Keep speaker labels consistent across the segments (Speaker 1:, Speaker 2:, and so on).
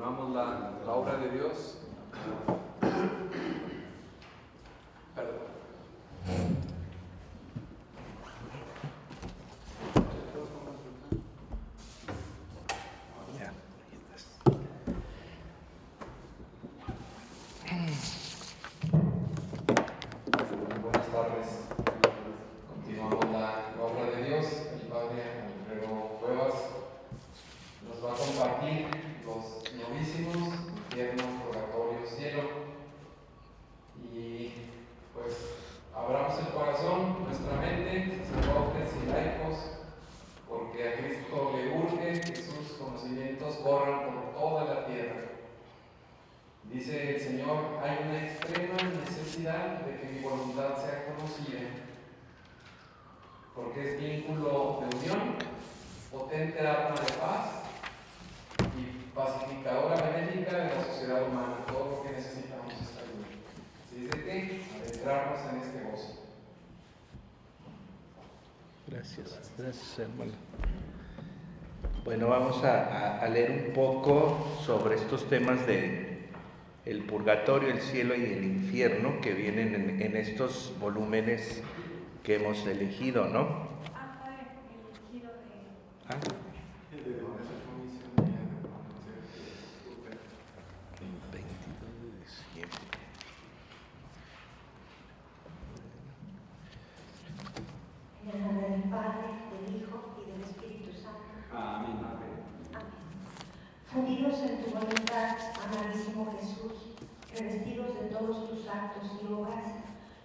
Speaker 1: tomamos la obra de Dios. Perdón. Buenas tardes. Continuamos la obra de Dios. El Padre Alfredo Cuevas nos va a compartir los novísimos, infierno, purgatorio, cielo. Y pues abramos el corazón, nuestra mente, sacerdotes y laicos, porque a Cristo le urge que sus conocimientos corran por toda la tierra. Dice el Señor: hay una extrema necesidad de que mi voluntad sea conocida, porque es vínculo de unión, potente arma de paz y pacificadora benéfica de la sociedad humana. Todo lo que necesitamos está ahí. Así es de que adentrarnos en este gozo.
Speaker 2: Gracias hermano. Bueno, vamos a leer un poco sobre estos temas de el purgatorio, el cielo y el infierno que vienen en estos volúmenes que hemos elegido, ¿no?
Speaker 3: El giro de...
Speaker 1: El de esa comisión de
Speaker 2: 22 de diciembre.
Speaker 3: En el nombre del Padre, del Hijo y del Espíritu Santo.
Speaker 1: Amén.
Speaker 3: Fundidos en tu voluntad, amadísimo Jesús, revestidos de todos tus actos y obras,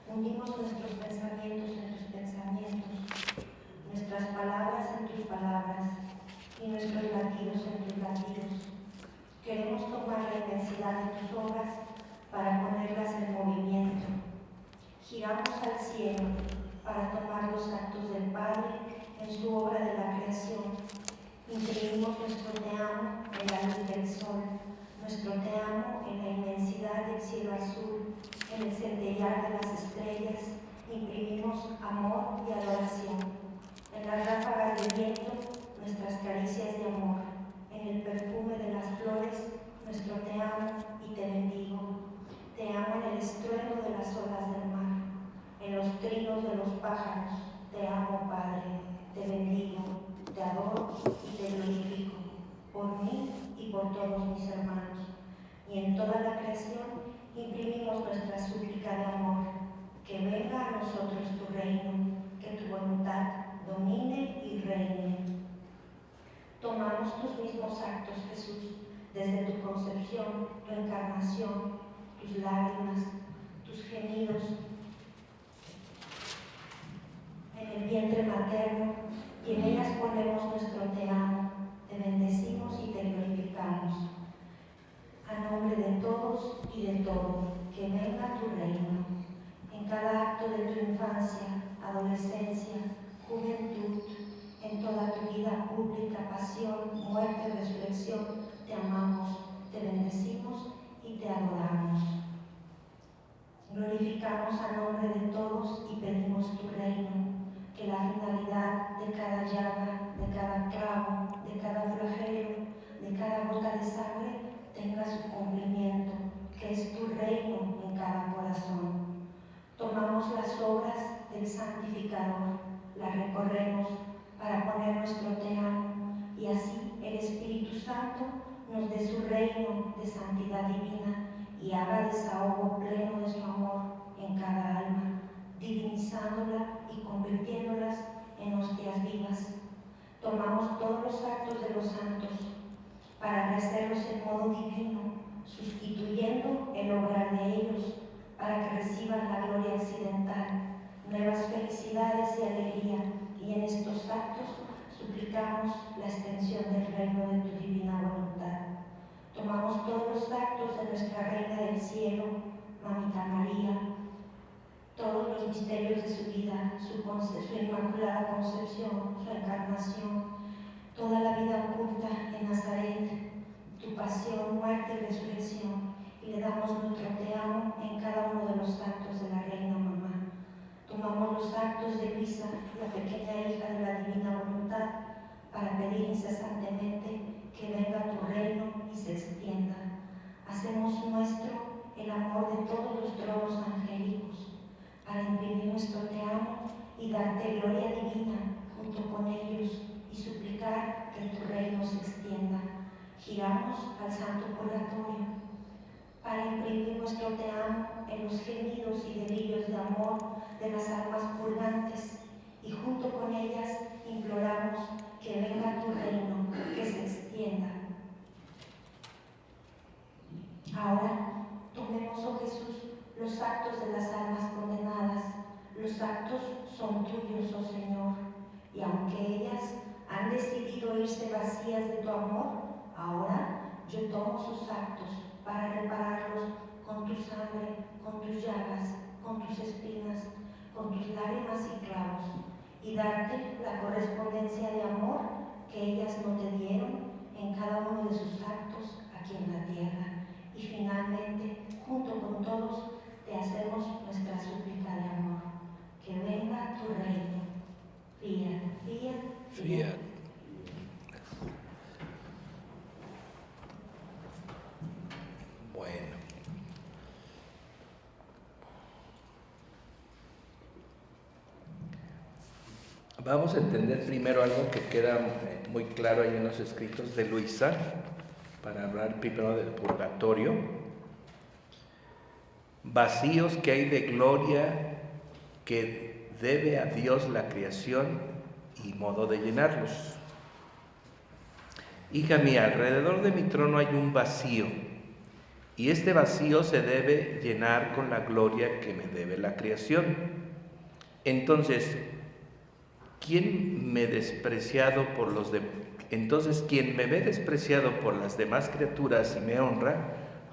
Speaker 3: fundimos nuestros pensamientos en tus pensamientos, nuestras palabras en tus palabras y nuestros latidos en tus latidos. Queremos tomar la inmensidad de tus obras para ponerlas en movimiento. Giramos al cielo para tomar los actos del Padre en su obra de la creación. Imprimimos nuestro te amo en la luz del sol, nuestro te amo en la inmensidad del cielo azul, en el centellar de las estrellas. Imprimimos amor y adoración. En las ráfagas del viento, nuestras caricias de amor. En el perfume de las flores, nuestro te amo y te bendigo. Te amo en el estruendo de las olas del mar, en los trinos de los pájaros. Te amo, Padre, te bendigo. Te adoro y te glorifico, por mí y por todos mis hermanos. Y en toda la creación imprimimos nuestra súplica de amor. Que venga a nosotros tu reino, que tu voluntad domine y reine. Tomamos tus mismos actos, Jesús, desde tu concepción, tu encarnación, tus lágrimas, tus gemidos, en el vientre materno, y en ellas ponemos nuestro te amo, te bendecimos y te glorificamos. A nombre de todos y de todo, que venga tu reino. En cada acto de tu infancia, adolescencia, juventud, en toda tu vida pública, pasión, muerte, resurrección, te amamos, te bendecimos y te adoramos. Glorificamos a nombre de todos y pedimos tu reino. Que la finalidad de cada llaga, de cada clavo, de cada flagelo, de cada gota de sangre tenga su cumplimiento, que es tu reino en cada corazón. Tomamos las obras del santificador, las recorremos para poner nuestro te amo, y así el Espíritu Santo nos dé su reino de santidad divina y haga desahogo pleno de su amor en cada alma, divinizándola y convirtiéndolas en hostias vivas. Tomamos todos los actos de los santos para rehacerlos en modo divino, sustituyendo el obrar de ellos, para que reciban la gloria accidental, nuevas felicidades y alegría, y en estos actos suplicamos la extensión del reino de tu divina voluntad. Tomamos todos los actos de nuestra Reina del Cielo, Mamita María, todos los misterios de su vida, su inmaculada concepción, su encarnación, toda la vida oculta en Nazaret, tu pasión, muerte y resurrección, y le damos nuestro te amo en cada uno de los actos de la Reina Mamá. Tomamos los actos de Luisa, la pequeña hija de la divina voluntad, para pedir incesantemente que venga tu reino y se extienda. darte gloria divina junto con ellos y suplicar que tu reino se extienda. Giramos al santo purgatorio para imprimir nuestro te amo en los gemidos y delirios de amor de las almas purgantes, y junto con ellas imploramos que venga tu reino, que se extienda. Ahora, tomemos, oh Jesús, los actos de las almas condenadas. Los actos son tuyos, oh Señor, y aunque ellas han decidido irse vacías de tu amor, ahora yo tomo sus actos para repararlos con tu sangre, con tus llagas, con tus espinas, con tus lágrimas y clavos, y darte la correspondencia de amor que ellas no te dieron en cada uno de sus actos aquí en la tierra. Y finalmente, junto con todos, te hacemos nuestra súplica de amor. Que venga tu reino. Fiat, fiat, fiat.
Speaker 2: Bueno. Vamos a entender primero algo que queda muy claro ahí en los escritos de Luisa, para hablar primero del purgatorio. Vacíos que hay de gloria que debe a Dios la creación y modo de llenarlos. Hija mía, alrededor de mi trono hay un vacío, y este vacío se debe llenar con la gloria que me debe la creación. Entonces, quien me ve despreciado por las demás criaturas y me honra,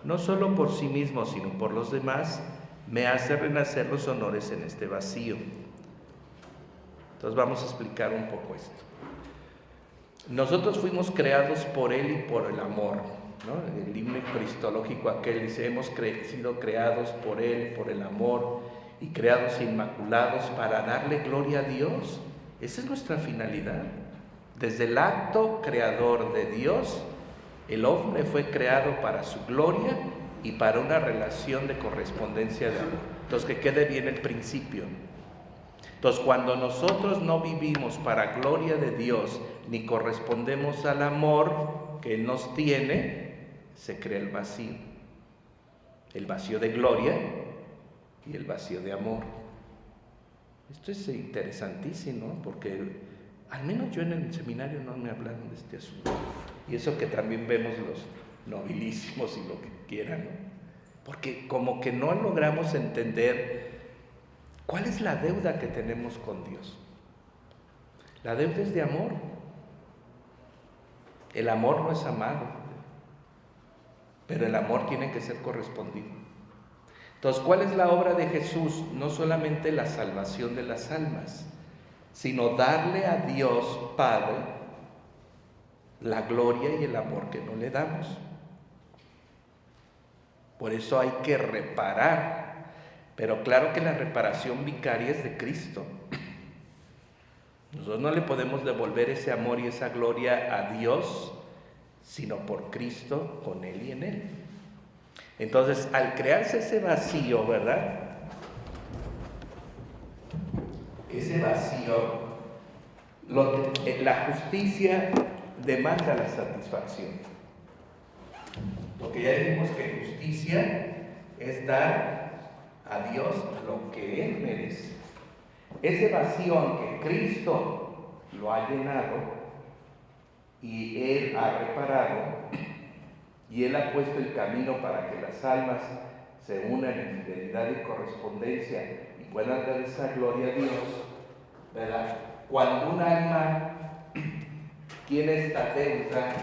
Speaker 2: no solo por sí mismo, sino por los demás, me hace renacer los honores en este vacío. Entonces vamos a explicar un poco esto. Nosotros fuimos creados por Él y por el amor, ¿no? El himno cristológico aquel dice: hemos sido creados por Él, por el amor, y creados inmaculados para darle gloria a Dios. Esa es nuestra finalidad. Desde el acto creador de Dios, el hombre fue creado para su gloria y para una relación de correspondencia de amor. Entonces, que quede bien el principio. Entonces, cuando nosotros no vivimos para gloria de Dios ni correspondemos al amor que Él nos tiene, se crea el vacío. El vacío de gloria y el vacío de amor. Esto es interesantísimo, porque al menos yo en el seminario no me hablaron de este asunto. Y eso que también vemos los nobilísimos y lo que quieran, ¿no? Porque como que no logramos entender cuál es la deuda que tenemos con Dios. La deuda es de amor. El amor no es amado, pero el amor tiene que ser correspondido. Entonces, ¿cuál es la obra de Jesús? No solamente la salvación de las almas, sino darle a Dios Padre la gloria y el amor que no le damos. Por eso hay que reparar, pero claro que la reparación vicaria es de Cristo. Nosotros no le podemos devolver ese amor y esa gloria a Dios, sino por Cristo, con Él y en Él. Entonces, al crearse ese vacío, ¿verdad? Ese vacío, la justicia demanda la satisfacción. Porque ya dijimos que justicia es dar a Dios lo que Él merece. Ese vacío, aunque Cristo lo ha llenado y Él ha reparado, y Él ha puesto el camino para que las almas se unan en fidelidad y correspondencia y puedan dar esa gloria a Dios, ¿verdad? Cuando un alma tiene esta deuda,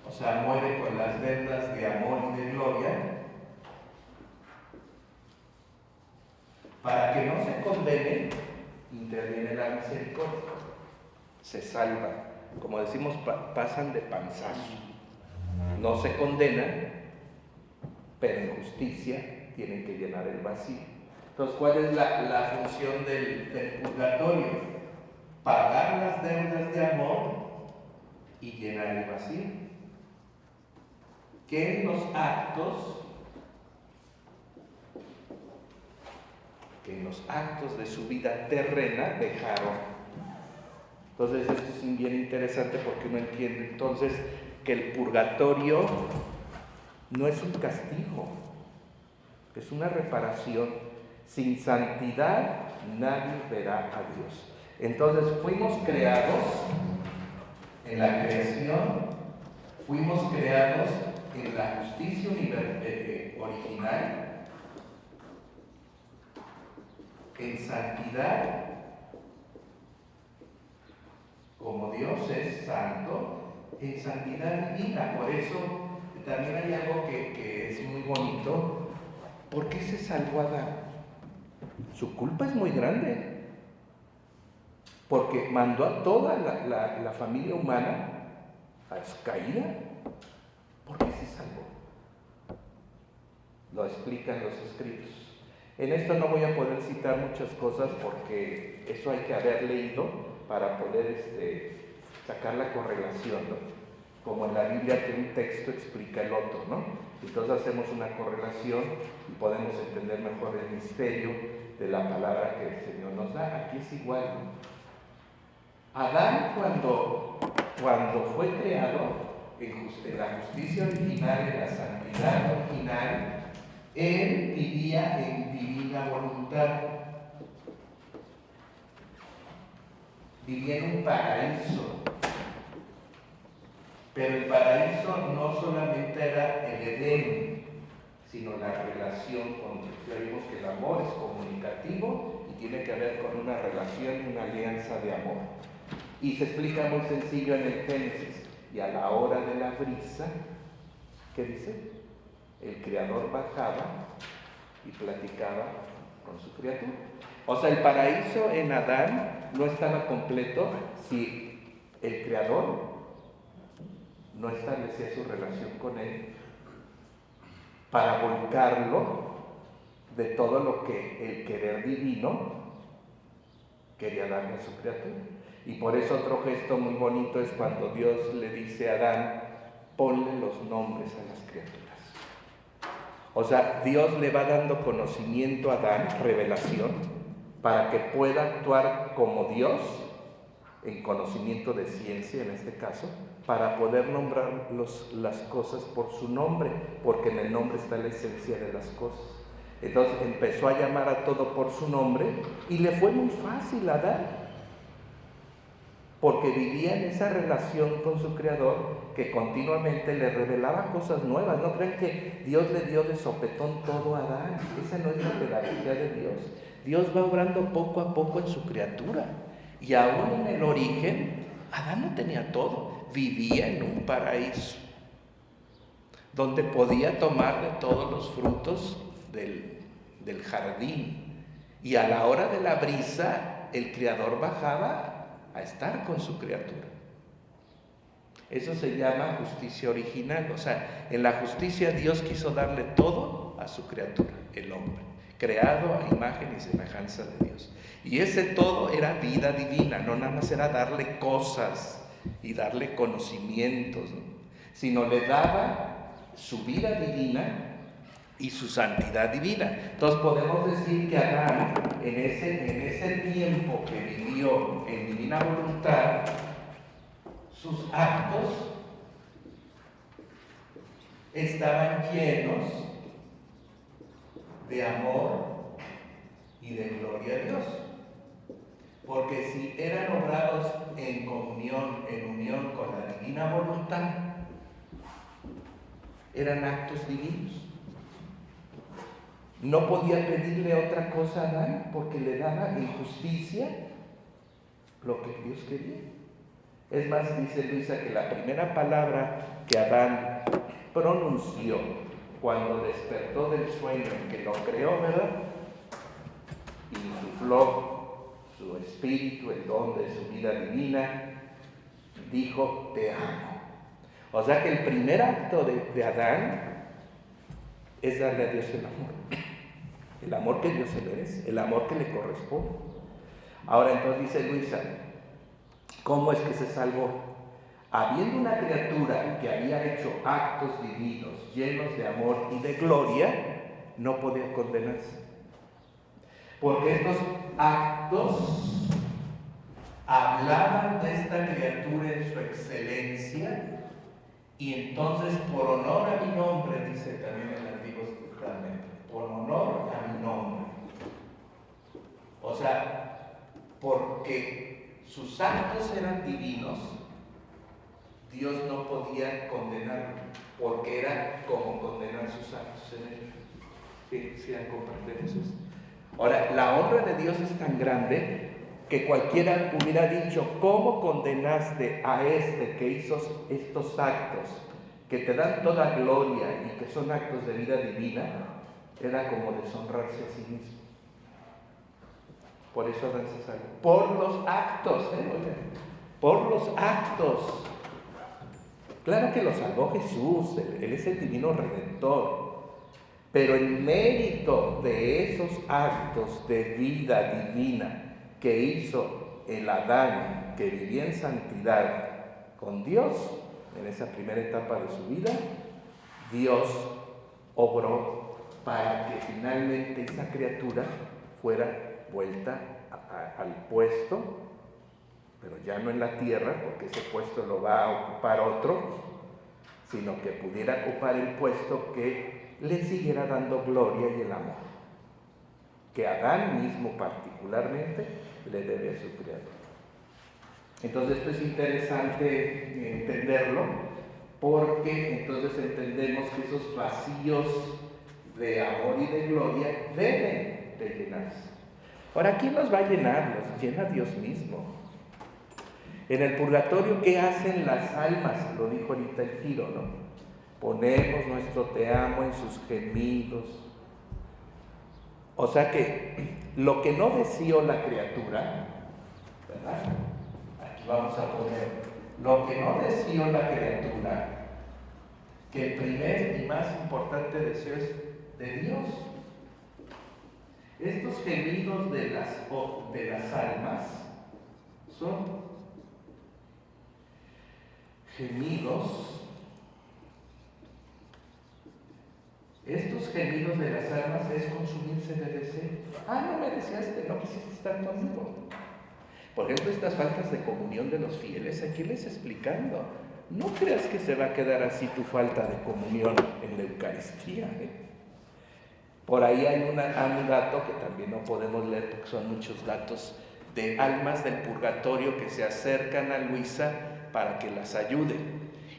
Speaker 2: o sea, muere con las deudas de amor y de gloria, para que no se condene, interviene la misericordia, se salva. Como decimos, pasan de panzazo. No se condenan, pero en justicia tienen que llenar el vacío. Entonces, ¿cuál es la función del purgatorio? Pagar las deudas de amor y llenar el vacío. Que en los actos que en los actos de su vida terrena dejaron. Entonces esto es bien interesante porque uno entiende entonces que el purgatorio no es un castigo, es una reparación. Sin santidad nadie verá a Dios. Entonces fuimos creados en la creación, fuimos creados en la justicia original, en santidad, como Dios es santo, en santidad divina. Por eso también hay algo que es muy bonito. ¿Por qué se salvó Adán? Su culpa es muy grande, porque mandó a toda la familia humana a su caída. ¿Por qué se salvó? Lo explican los escritos. En esto no voy a poder citar muchas cosas porque eso hay que haber leído para poder sacar la correlación, ¿no? Como en la Biblia que un texto explica el otro, ¿no? Entonces hacemos una correlación y podemos entender mejor el misterio de la palabra que el Señor nos da. Aquí es igual, ¿no? Adán cuando fue creado en la justicia original, en la santidad original, él vivía en divina voluntad. Vivía en un paraíso. Pero el paraíso no solamente era el Edén, sino la relación con Dios. Ya vimos que el amor es comunicativo y tiene que ver con una relación y una alianza de amor. Y se explica muy sencillo en el Génesis. Y a la hora de la brisa, ¿qué dice? El Creador bajaba y platicaba con su criatura. O sea, el paraíso en Adán no estaba completo si el Creador no establecía su relación con él para volcarlo de todo lo que el querer divino quería darle a su criatura. Y por eso otro gesto muy bonito es cuando Dios le dice a Adán, ponle los nombres a las criaturas. O sea, Dios le va dando conocimiento a Adán, revelación, para que pueda actuar como Dios, en conocimiento de ciencia en este caso, para poder nombrar las cosas por su nombre, porque en el nombre está la esencia de las cosas. Entonces empezó a llamar a todo por su nombre y le fue muy fácil a Adán, porque vivía en esa relación con su Creador que continuamente le revelaba cosas nuevas. No crean que Dios le dio de sopetón todo a Adán, esa no es la pedagogía de Dios. Dios va obrando poco a poco en su criatura, y aún en el origen, Adán no tenía todo, vivía en un paraíso, donde podía tomar de todos los frutos del jardín, y a la hora de la brisa, el Creador bajaba a estar con su criatura. Eso se llama justicia original. O sea, en la justicia Dios quiso darle todo a su criatura, el hombre, creado a imagen y semejanza de Dios. Y ese todo era vida divina, no nada más era darle cosas y darle conocimientos, ¿no? Sino le daba su vida divina y su santidad divina. Entonces podemos decir que Adán, en ese tiempo que vivió en divina voluntad, sus actos estaban llenos de amor y de gloria a Dios. Porque si eran obrados en comunión, en unión con la divina voluntad, eran actos divinos. No podía pedirle otra cosa a Adán porque le daba en justicia lo que Dios quería. Es más, dice Luisa que la primera palabra que Adán pronunció cuando despertó del sueño en que lo creó, ¿verdad? Y insufló su espíritu, el don de su vida divina, dijo, te amo. O sea que el primer acto de Adán es darle a Dios el amor que Dios se merece, el amor que le corresponde. Ahora entonces dice Luisa, ¿cómo es que se salvó? Habiendo una criatura que había hecho actos divinos llenos de amor y de gloria, no podía condenarse. Porque estos actos hablaban de esta criatura en su excelencia, y entonces por honor a mi nombre, dice también el Antiguo Testamento, por honor a mi nombre. O sea, porque sus actos eran divinos, Dios no podía condenarlo, porque era como condenar sus actos en él. ¿Sí comprendemos eso? Ahora, la honra de Dios es tan grande que cualquiera hubiera dicho: ¿cómo condenaste a este que hizo estos actos que te dan toda gloria y que son actos de vida divina? Era como deshonrarse a sí mismo. Por eso Adán se salvó. Por los actos, por los actos. Claro que lo salvó Jesús, Él es el divino redentor. Pero el mérito de esos actos de vida divina que hizo el Adán, que vivía en santidad con Dios, en esa primera etapa de su vida, Dios obró para que finalmente esa criatura fuera vuelta al puesto, pero ya no en la tierra, porque ese puesto lo va a ocupar otro, sino que pudiera ocupar el puesto que le siguiera dando gloria y el amor que Adán mismo particularmente le debe a su Creador. Entonces esto es interesante entenderlo, porque entonces entendemos que esos vacíos de amor y de gloria deben de llenarse. Ahora, ¿quién los va a llenar? Los llena Dios mismo. En el purgatorio, ¿qué hacen las almas? Lo dijo ahorita el Giro, ¿no? Ponemos nuestro te amo en sus gemidos. O sea que lo que no deseó la criatura, ¿verdad? Aquí vamos a poner lo que no deseó la criatura, que el primer y más importante deseo es de Dios. Estos gemidos de las almas son gemidos. Estos gemidos de las almas es consumirse de deseo. No me deseaste, no quisiste estar conmigo. Por ejemplo, estas faltas de comunión de los fieles, aquí les explicando. No creas que se va a quedar así tu falta de comunión en la Eucaristía. Por ahí hay un dato que también no podemos leer porque son muchos datos de almas del purgatorio que se acercan a Luisa para que las ayude.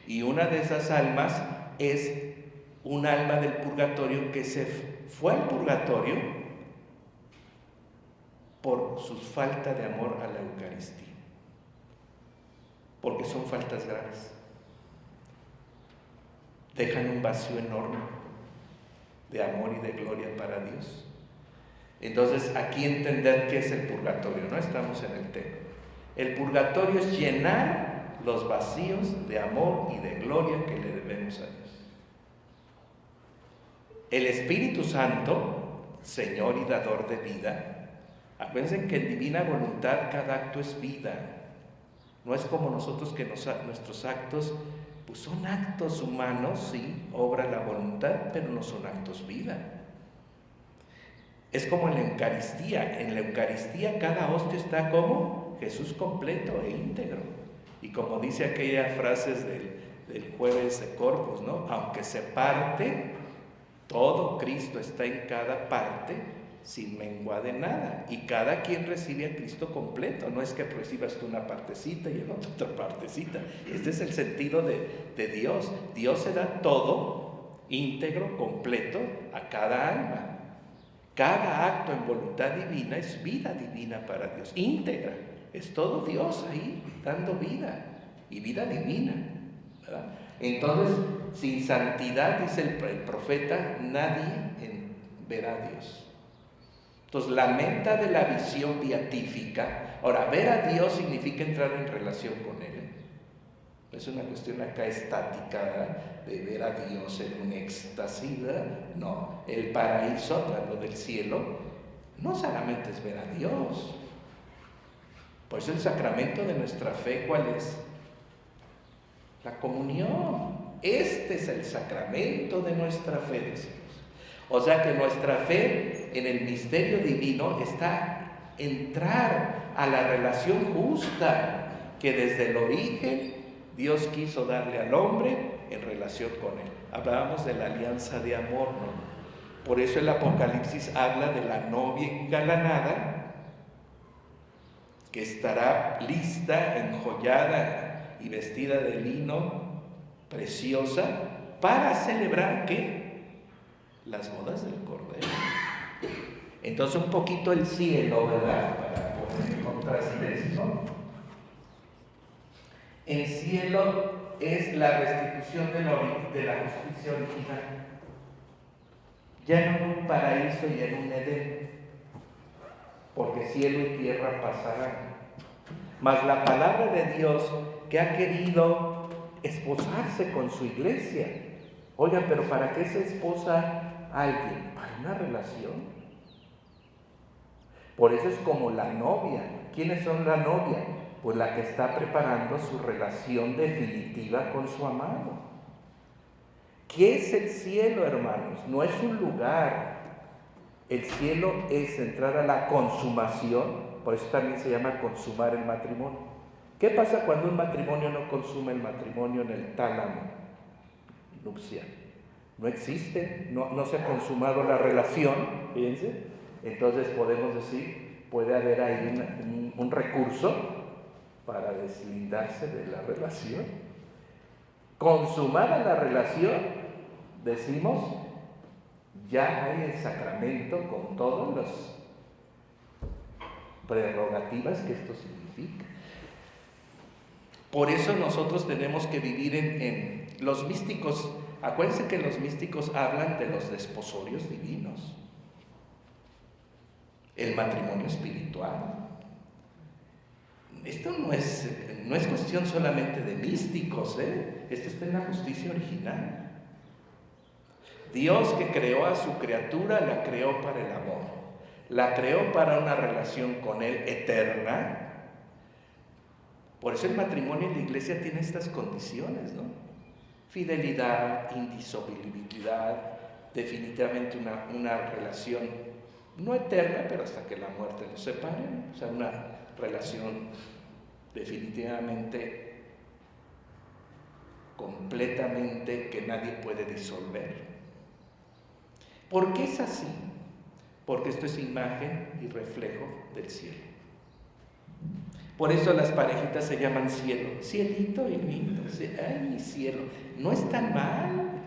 Speaker 2: Y una de esas almas es un alma del purgatorio que se fue al purgatorio por su falta de amor a la Eucaristía, porque son faltas graves, dejan un vacío enorme de amor y de gloria para Dios. Entonces, aquí entender qué es el purgatorio, no estamos en el tema. El purgatorio es llenar los vacíos de amor y de gloria que le debemos a Dios. El Espíritu Santo, Señor y dador de vida, acuérdense que en divina voluntad cada acto es vida. No es como nosotros que nuestros actos pues son actos humanos, sí, obra la voluntad, pero no son actos vida. Es como en la Eucaristía. En la Eucaristía cada hostia está como Jesús completo e íntegro. Y como dice aquella frase del jueves de Corpus, ¿no? Aunque se parte, todo Cristo está en cada parte sin mengua de nada. Y cada quien recibe a Cristo completo. No es que recibas tú una partecita y el otro otra partecita. Este es el sentido de Dios. Dios se da todo íntegro, completo a cada alma. Cada acto en voluntad divina es vida divina para Dios, íntegra. Es todo Dios ahí dando vida y vida divina, ¿verdad? Entonces, sin santidad, dice el profeta, nadie verá a Dios. Entonces, la meta de la visión beatífica, ahora, ver a Dios significa entrar en relación con Él. Es una cuestión acá estática, ¿verdad? De ver a Dios en un éxtasis, ¿verdad? No, el paraíso, hablando del cielo, no solamente es ver a Dios. Por eso el sacramento de nuestra fe, ¿cuál es? La comunión. Este es el sacramento de nuestra fe, decimos. O sea que nuestra fe en el misterio divino está entrar a la relación justa que desde el origen Dios quiso darle al hombre en relación con él. Hablábamos de la alianza de amor, ¿no? Por eso el Apocalipsis habla de la novia engalanada que estará lista, enjollada y vestida de lino preciosa para celebrar ¿qué? Las bodas del Cordero. Entonces un poquito el cielo, ¿verdad? Para poner en contraste esto. El cielo es la restitución de la justicia original. Ya no en un paraíso y en un Edén, porque cielo y tierra pasarán. Mas la palabra de Dios que ha querido esposarse con su iglesia. Oiga, pero ¿para qué se esposa a alguien? Para una relación. Por eso es como la novia. ¿Quiénes son la novia? Pues la que está preparando su relación definitiva con su amado. ¿Qué es el cielo, hermanos? No es un lugar. El cielo es entrar a la consumación, por eso también se llama consumar el matrimonio. ¿Qué pasa cuando un matrimonio no consuma el matrimonio en el tálamo nupcial? No existe, no se ha consumado la relación, fíjense. Entonces podemos decir, puede haber ahí un recurso para deslindarse de la relación. Consumada la relación, decimos, ya hay el sacramento con todas las prerrogativas que esto significa. Por eso nosotros tenemos que vivir en los místicos. Acuérdense que los místicos hablan de los desposorios divinos, el matrimonio espiritual. Esto no es cuestión solamente de místicos, esto está en la justicia original. Dios que creó a su criatura, la creó para el amor, la creó para una relación con Él eterna. Por eso el matrimonio en la iglesia tiene estas condiciones, ¿no? Fidelidad, indisolubilidad, definitivamente una relación no eterna, pero hasta que la muerte los separe, ¿no? O sea, una relación definitivamente, completamente, que nadie puede disolver. ¿Por qué es así? Porque esto es imagen y reflejo del cielo. Por eso las parejitas se llaman cielo, cielito y lindo, ay mi cielo, no es tan mal,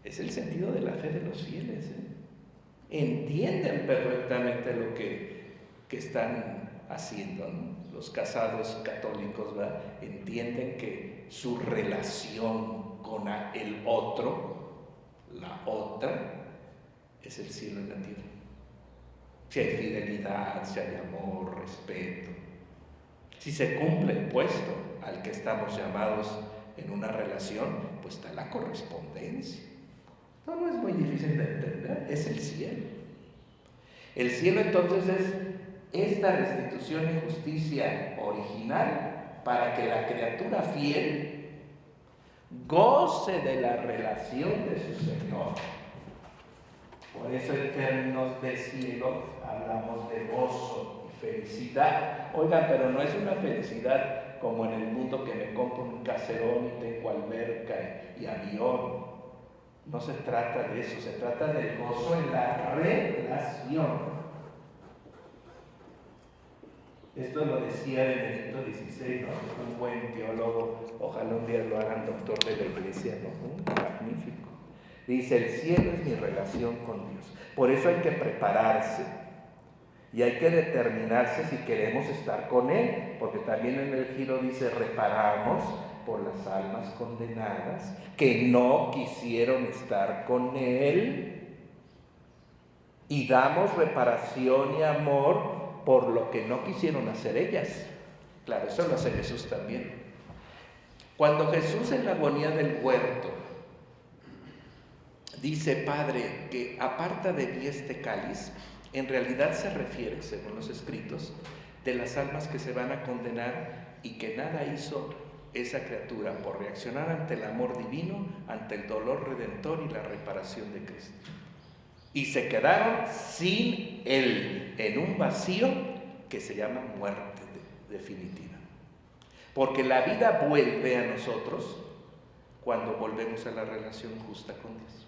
Speaker 2: es el sentido de la fe de los fieles, entienden perfectamente lo que están haciendo, ¿no? Los casados católicos, ¿verdad? Entienden que su relación con el otro, la otra, es el cielo en la tierra. Si hay fidelidad, si hay amor, respeto, si se cumple el puesto al que estamos llamados en una relación, pues está la correspondencia. No es muy difícil de entender, es el cielo. El cielo entonces es esta restitución y justicia original para que la criatura fiel goce de la relación de su Señor. Por eso en términos de cielo hablamos de gozo y felicidad. Oigan, pero no es una felicidad como en el mundo que me compro un caserón y tengo alberca y avión. No se trata de eso, se trata del gozo en la relación. Esto lo decía Benedicto XVI, ¿no? Un buen teólogo, ojalá un día lo hagan doctor de la iglesia, ¿no? Magnífico. Dice, el cielo es mi relación con Dios. Por eso hay que prepararse y hay que determinarse si queremos estar con Él, porque también en el giro dice, reparamos por las almas condenadas que no quisieron estar con Él y damos reparación y amor por lo que no quisieron hacer ellas. Claro, eso lo hace Jesús también. Cuando Jesús en la agonía del huerto dice, Padre, que aparta de mí este cáliz, en realidad se refiere, según los escritos, de las almas que se van a condenar y que nada hizo esa criatura por reaccionar ante el amor divino, ante el dolor redentor y la reparación de Cristo. y se quedaron sin Él, en un vacío que se llama muerte definitiva. Porque la vida vuelve a nosotros cuando volvemos a la relación justa con Dios.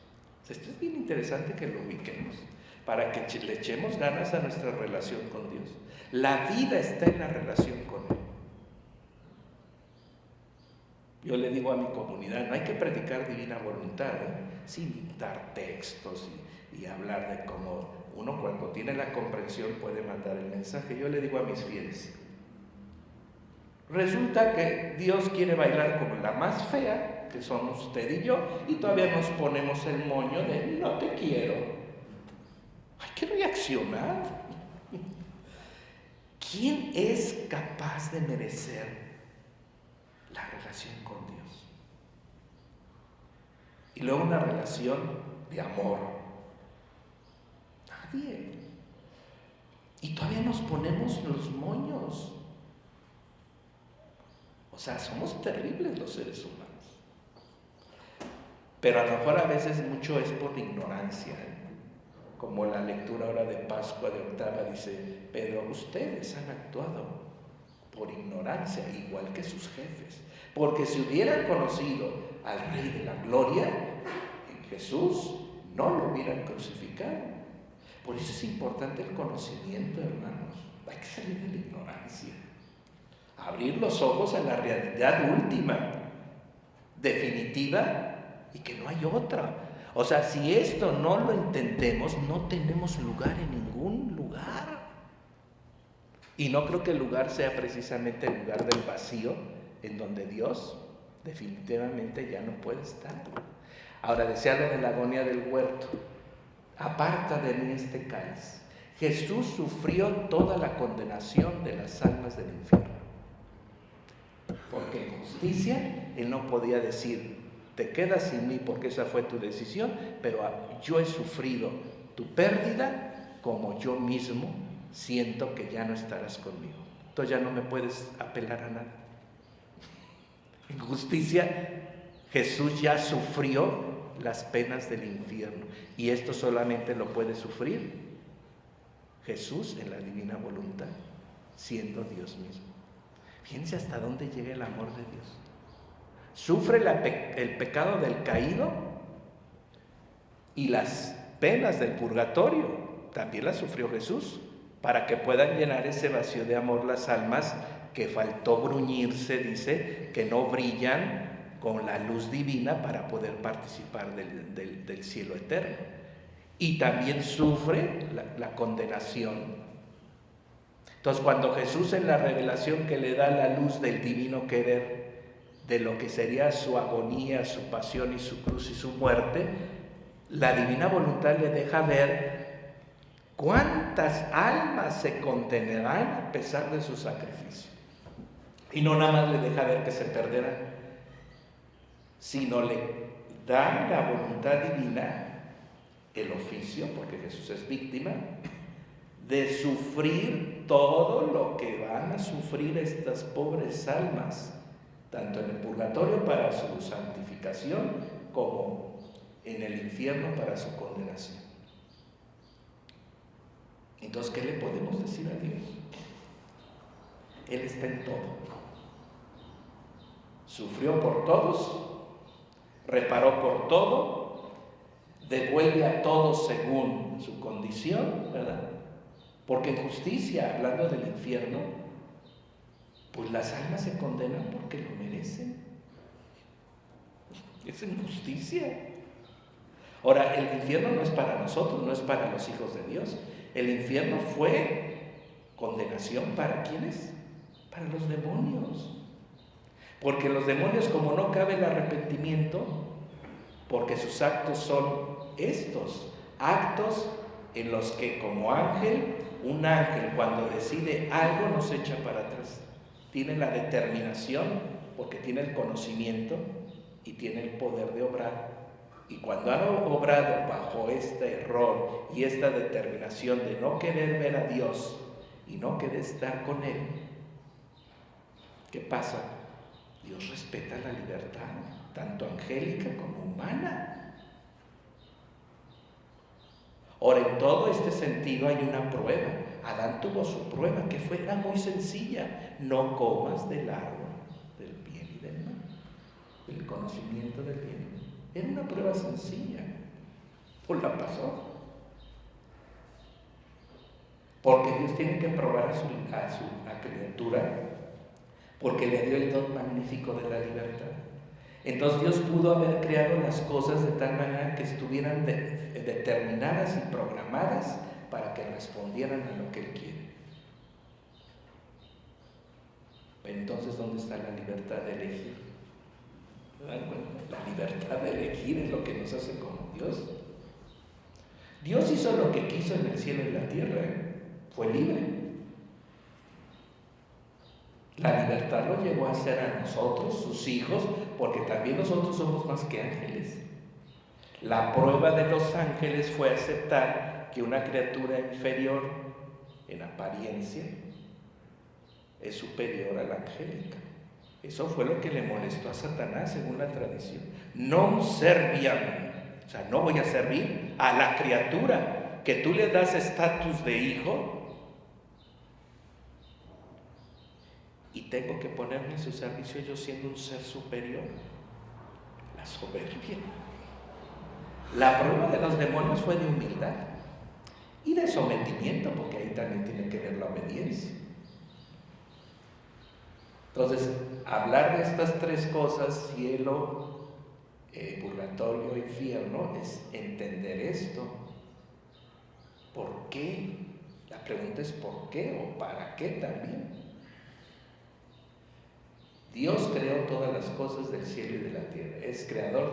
Speaker 2: Esto es bien interesante que lo ubiquemos, para que le echemos ganas a nuestra relación con Dios. La vida está en la relación con Él. Yo le digo a mi comunidad, no hay que predicar divina voluntad, sin dar textos y hablar de cómo uno cuando tiene la comprensión puede mandar el mensaje. Yo le digo a mis fieles, resulta que Dios quiere bailar como la más fea, que somos usted y yo, y todavía nos ponemos el moño de no te quiero. Hay que reaccionar. ¿Quién es capaz de merecer la relación con Dios? Y luego una relación de amor. Nadie. Y todavía nos ponemos los moños. O sea, somos terribles los seres humanos. Pero a lo mejor a veces mucho es por ignorancia, como la lectura ahora de Pascua de Octava dice, pero ustedes han actuado por ignorancia, igual que sus jefes, porque si hubieran conocido al Rey de la Gloria, en Jesús, no lo hubieran crucificado. Por eso es importante el conocimiento, hermanos. Hay que salir de la ignorancia, abrir los ojos a la realidad última, definitiva, y que no hay otra. O sea, si esto no lo entendemos, no tenemos lugar en ningún lugar. Y no creo que el lugar sea precisamente el lugar del vacío, en donde Dios definitivamente ya no puede estar. Ahora, decía lo de la agonía del huerto, aparta de mí este cáliz. Jesús sufrió toda la condenación de las almas del infierno. Porque en justicia Él no podía decir, te quedas sin mí porque esa fue tu decisión, pero yo he sufrido tu pérdida como yo mismo siento que ya no estarás conmigo. Entonces ya no me puedes apelar a nada. En justicia, Jesús ya sufrió las penas del infierno y esto solamente lo puede sufrir Jesús en la divina voluntad, siendo Dios mismo. Fíjense hasta dónde llega el amor de Dios. Sufre el pecado del caído y las penas del purgatorio, también las sufrió Jesús, para que puedan llenar ese vacío de amor las almas que faltó bruñirse, dice, que no brillan con la luz divina para poder participar del cielo eterno. Y también sufre la condenación. Entonces, cuando Jesús en la revelación que le da la luz del divino querer, de lo que sería su agonía, su pasión y su cruz y su muerte, la divina voluntad le deja ver cuántas almas se condenarán a pesar de su sacrificio. Y no nada más le deja ver que se perderán, sino le da la voluntad divina el oficio, porque Jesús es víctima, de sufrir todo lo que van a sufrir estas pobres almas, tanto en el purgatorio para su santificación como en el infierno para su condenación. Entonces, ¿qué le podemos decir a Dios? Él está en todo. Sufrió por todos, reparó por todo, devuelve a todos según su condición, ¿verdad? Porque en justicia, hablando del infierno, pues las almas se condenan porque lo merecen. Es injusticia. Ahora, el infierno no es para nosotros, no es para los hijos de Dios. El infierno fue condenación ¿para quiénes? Para los demonios. Porque los demonios, como no cabe el arrepentimiento, porque sus actos son estos, actos en los que como ángel, un ángel cuando decide algo no se echa para atrás. Tiene la determinación porque tiene el conocimiento y tiene el poder de obrar. Y cuando han obrado bajo este error y esta determinación de no querer ver a Dios y no querer estar con Él, ¿qué pasa? Dios respeta la libertad, tanto angélica como humana. Ahora, en todo este sentido hay una prueba. Adán tuvo su prueba, que era muy sencilla: no comas del árbol del bien y del mal, el conocimiento del bien y del mal. Era una prueba sencilla, pues la pasó. Porque Dios tiene que probar a su criatura, porque le dio el don magnífico de la libertad. Entonces Dios pudo haber creado las cosas de tal manera que estuvieran determinadas y programadas para que respondieran a lo que Él quiere. Pero entonces, ¿dónde está la libertad de elegir? ¿Se dan cuenta? La libertad de elegir es lo que nos hace como Dios. Dios hizo lo que quiso en el cielo y la tierra, fue libre. La libertad lo llevó a ser a nosotros, sus hijos, porque también nosotros somos más que ángeles. La prueba de los ángeles fue aceptar que una criatura inferior en apariencia es superior a la angélica. Eso fue lo que le molestó a Satanás, según la tradición. No serviam, o sea, no voy a servir a la criatura que tú le das estatus de hijo, y tengo que ponerme a su servicio yo siendo un ser superior. La soberbia. La prueba de los demonios fue de humildad y de sometimiento, porque ahí también tiene que ver la obediencia. Entonces, hablar de estas tres cosas, cielo, purgatorio, infierno, es entender esto. ¿Por qué? La pregunta es ¿por qué o para qué también? Dios creó todas las cosas del cielo y de la tierra. Es creador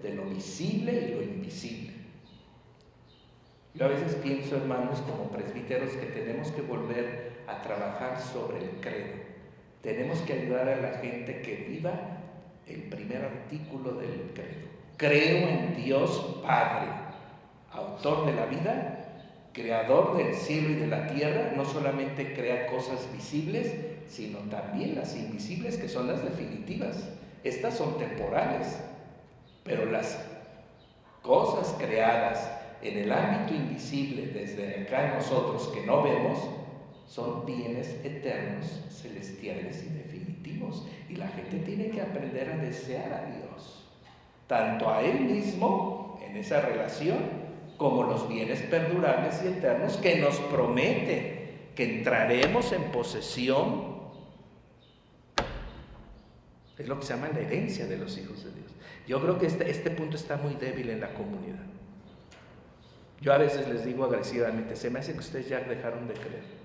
Speaker 2: de lo visible y lo invisible. Yo a veces pienso, hermanos, como presbíteros, que tenemos que volver a trabajar sobre el credo. Tenemos que ayudar a la gente que viva el primer artículo del credo. Creo en Dios Padre, autor de la vida, creador del cielo y de la tierra. No solamente crea cosas visibles, sino también las invisibles, que son las definitivas. Estas son temporales, pero las cosas creadas en el ámbito invisible desde acá nosotros que no vemos, son bienes eternos, celestiales y definitivos. Y la gente tiene que aprender a desear a Dios, tanto a Él mismo en esa relación, como los bienes perdurables y eternos que nos promete que entraremos en posesión. Es lo que se llama la herencia de los hijos de Dios. Yo creo que este punto está muy débil en la comunidad. Yo a veces les digo agresivamente, se me hace que ustedes ya dejaron de creer.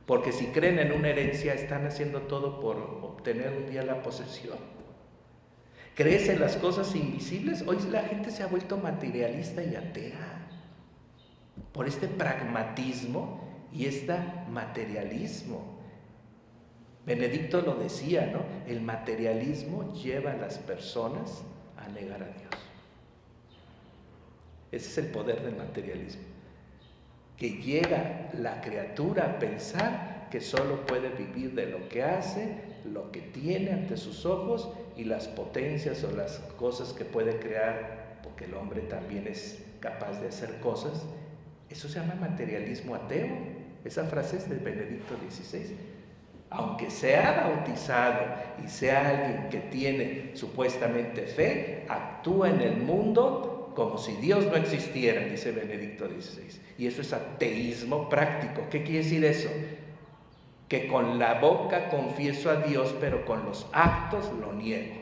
Speaker 2: Porque si creen en una herencia, están haciendo todo por obtener un día la posesión. ¿Crees en las cosas invisibles? Hoy la gente se ha vuelto materialista y atea por este pragmatismo y este materialismo. Benedicto lo decía, ¿no? El materialismo lleva a las personas a negar a Dios. Ese es el poder del materialismo, que llega la criatura a pensar que solo puede vivir de lo que hace, lo que tiene ante sus ojos y las potencias o las cosas que puede crear, porque el hombre también es capaz de hacer cosas. Eso se llama materialismo ateo. Esa frase es de Benedicto XVI. Aunque sea bautizado y sea alguien que tiene supuestamente fe, actúa en el mundo como si Dios no existiera, dice Benedicto XVI. Y eso es ateísmo práctico. ¿Qué quiere decir eso? Que con la boca confieso a Dios, pero con los actos lo niego.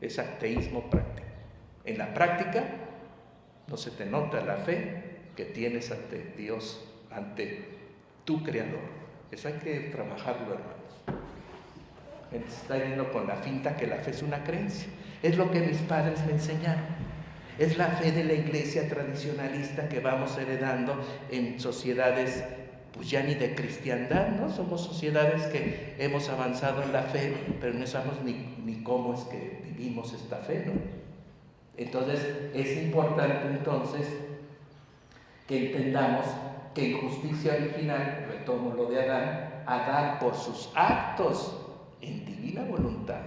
Speaker 2: Es ateísmo práctico. En la práctica no se te nota la fe que tienes ante Dios, ante tu Creador. Eso hay que trabajarlo, hermanos. Está yendo con la finta que la fe es una creencia. Es lo que mis padres me enseñaron. Es la fe de la iglesia tradicionalista que vamos heredando en sociedades, pues ya ni de cristiandad, ¿no? Somos sociedades que hemos avanzado en la fe, pero no sabemos ni cómo es que vivimos esta fe, ¿no? Entonces, es importante entonces que entendamos que en justicia original, retomo lo de Adán por sus actos en divina voluntad,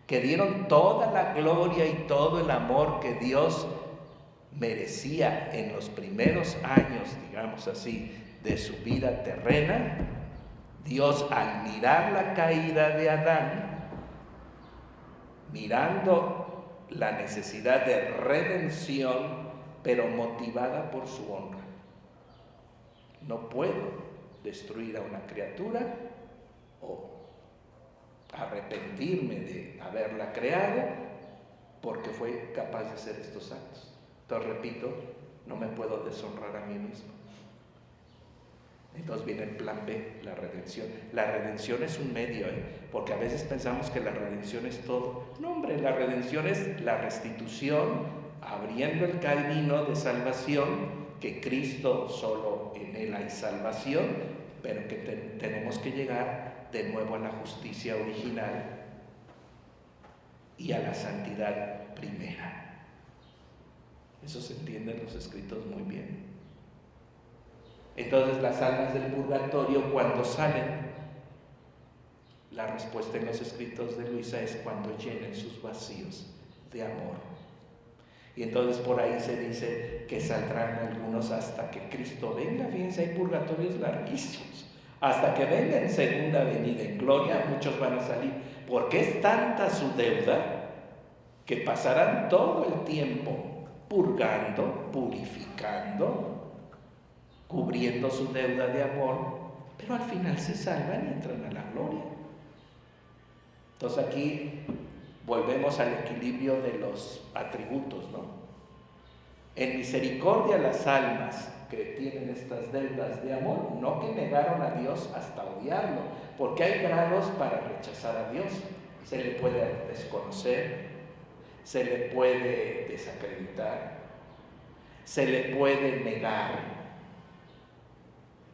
Speaker 2: que dieron toda la gloria y todo el amor que Dios merecía en los primeros años, digamos así, de su vida terrena, Dios, al mirar la caída de Adán, mirando la necesidad de redención, pero motivada por su honra. No puedo destruir a una criatura o arrepentirme de haberla creado porque fue capaz de hacer estos actos. Entonces, repito, no me puedo deshonrar a mí mismo. Entonces viene el plan B, la redención. La redención es un medio, porque a veces pensamos que la redención es todo. No, hombre, la redención es la restitución, abriendo el camino de salvación, que Cristo solo en Él hay salvación, pero que tenemos que llegar de nuevo a la justicia original y a la santidad primera. Eso se entiende en los escritos muy bien. Entonces las almas del purgatorio, cuando salen, la respuesta en los escritos de Luisa es cuando llenen sus vacíos de amor. Y entonces por ahí se dice que saldrán algunos hasta que Cristo venga. Fíjense, hay purgatorios larguísimos. Hasta que venga en segunda venida en gloria, muchos van a salir. Porque es tanta su deuda que pasarán todo el tiempo purgando, purificando, cubriendo su deuda de amor, pero al final se salvan y entran a la gloria. Entonces aquí volvemos al equilibrio de los atributos, ¿no? En misericordia las almas que tienen estas deudas de amor, no que negaron a Dios hasta odiarlo, porque hay grados para rechazar a Dios. Se le puede desconocer, se le puede desacreditar, se le puede negar,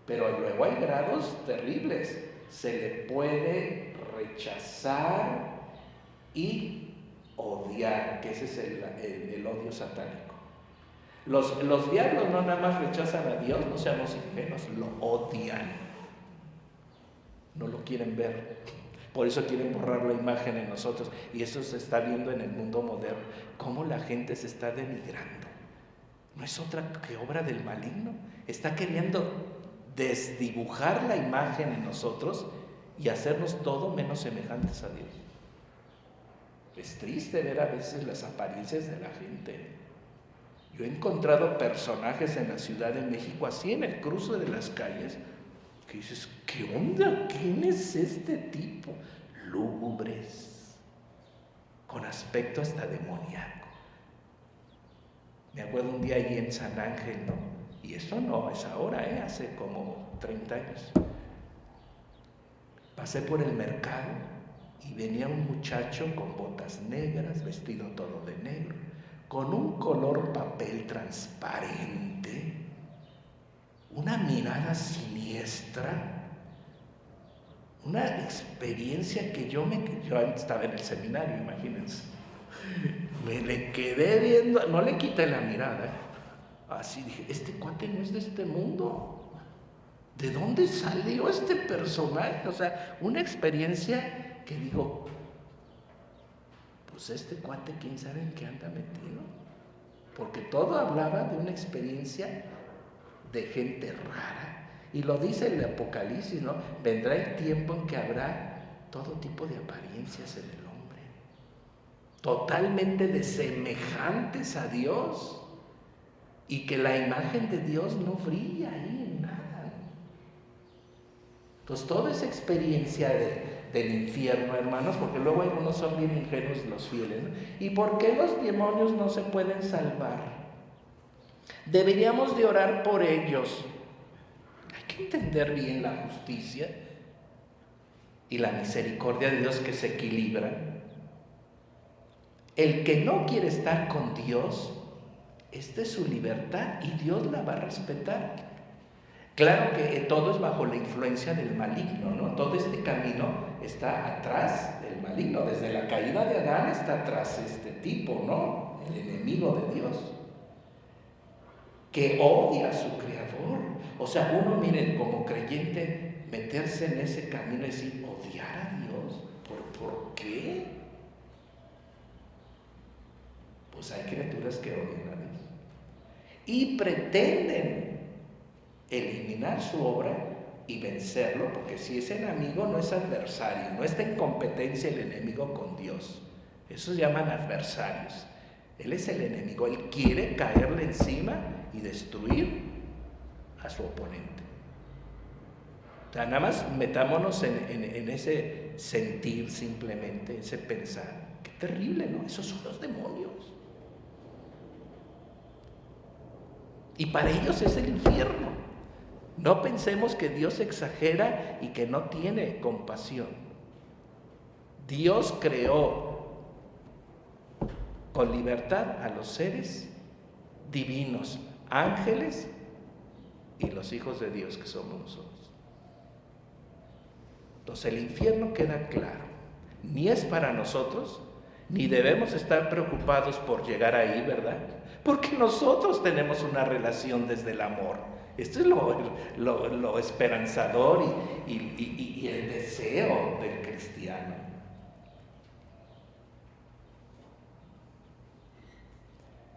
Speaker 2: pero luego hay grados terribles. Se le puede rechazar y odiar, que ese es el odio satánico. Los diablos no nada más rechazan a Dios, no seamos ingenuos, lo odian, no lo quieren ver. Por eso quieren borrar la imagen en nosotros, y eso se está viendo en el mundo moderno, cómo la gente se está denigrando. No es otra que obra del maligno. Está queriendo desdibujar la imagen en nosotros y hacernos todo menos semejantes a Dios. Es triste ver a veces las apariencias de la gente. Yo he encontrado personajes en la Ciudad de México, así en el cruce de las calles, que dices, ¿qué onda? ¿Quién es este tipo? Lúgubres, con aspecto hasta demoníaco. Me acuerdo un día allí en San Ángel, ¿no? Y eso no es ahora, hace como 30 años. Pasé por el mercado y venía un muchacho con botas negras, vestido todo de negro, con un color papel transparente, una mirada siniestra, una experiencia que yo estaba en el seminario, imagínense. Me le quedé viendo, no le quité la mirada, Así dije, este cuate no es de este mundo. ¿De dónde salió este personaje? O sea, una experiencia que digo, pues este cuate, quién sabe en qué anda metido. Porque todo hablaba de una experiencia de gente rara. Y lo dice el Apocalipsis, ¿no? Vendrá el tiempo en que habrá todo tipo de apariencias en el hombre, totalmente desemejantes a Dios, y que la imagen de Dios no brilla ahí en nada. Entonces toda esa experiencia del infierno, hermanos, porque luego algunos son bien ingenuos los fieles, ¿no? ¿Y por qué los demonios no se pueden salvar? Deberíamos de orar por ellos. Hay que entender bien la justicia y la misericordia de Dios que se equilibran. El que no quiere estar con Dios, esta es su libertad y Dios la va a respetar. Claro que todo es bajo la influencia del maligno, ¿no? Todo este camino está atrás del maligno. Desde la caída de Adán está atrás este tipo, ¿no? El enemigo de Dios, que odia a su creador. O sea, uno, miren, como creyente, meterse en ese camino y decir, odiar a Dios, ¿por qué? Pues hay criaturas que odian a Dios. y pretenden eliminar su obra y vencerlo, porque si es enemigo no es adversario, no está en competencia el enemigo con Dios. Esos se llaman adversarios. Él es el enemigo, él quiere caerle encima y destruir a su oponente. O sea, nada más metámonos en ese sentir simplemente, ese pensar. Qué terrible, ¿no? Esos son los demonios. Y para ellos es el infierno. No pensemos que Dios exagera y que no tiene compasión. Dios creó con libertad a los seres divinos, ángeles y los hijos de Dios que somos nosotros. Entonces el infierno queda claro, ni es para nosotros, ni debemos estar preocupados por llegar ahí, ¿verdad? Porque nosotros tenemos una relación desde el amor. Esto es lo esperanzador y el deseo del cristiano.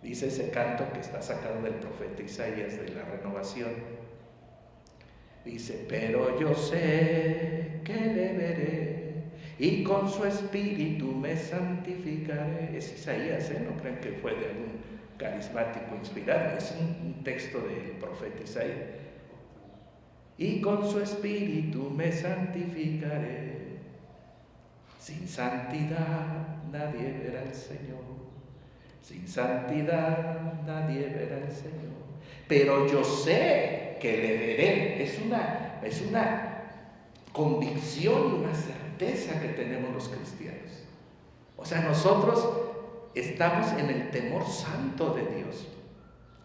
Speaker 2: Dice ese canto que está sacado del profeta Isaías de la Renovación. Dice, pero yo sé que le veré y con su espíritu me santificaré. Es Isaías, no crean que fue de algún carismático inspirado, es un texto del profeta Isaías. Y con su espíritu me santificaré. Sin santidad nadie verá al Señor. Sin santidad nadie verá al Señor. Pero yo sé que le veré. Es una convicción y una certeza que tenemos los cristianos. O sea, nosotros estamos en el temor santo de Dios.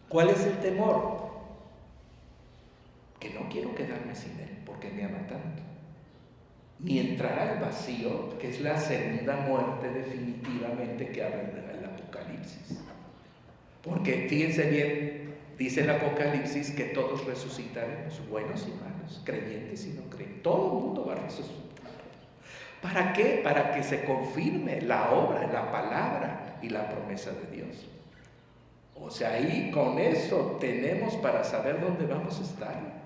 Speaker 2: ¿Cuál es el temor? Que no quiero quedarme sin Él porque me ama tanto. Ni entrar al vacío, que es la segunda muerte definitivamente que habla el Apocalipsis. Porque fíjense bien, dice el Apocalipsis que todos resucitaremos, buenos y malos, creyentes y no creyentes. Todo el mundo va a resucitar. ¿Para qué? Para que se confirme la obra, la palabra y la promesa de Dios. O sea, ahí con eso tenemos para saber dónde vamos a estar.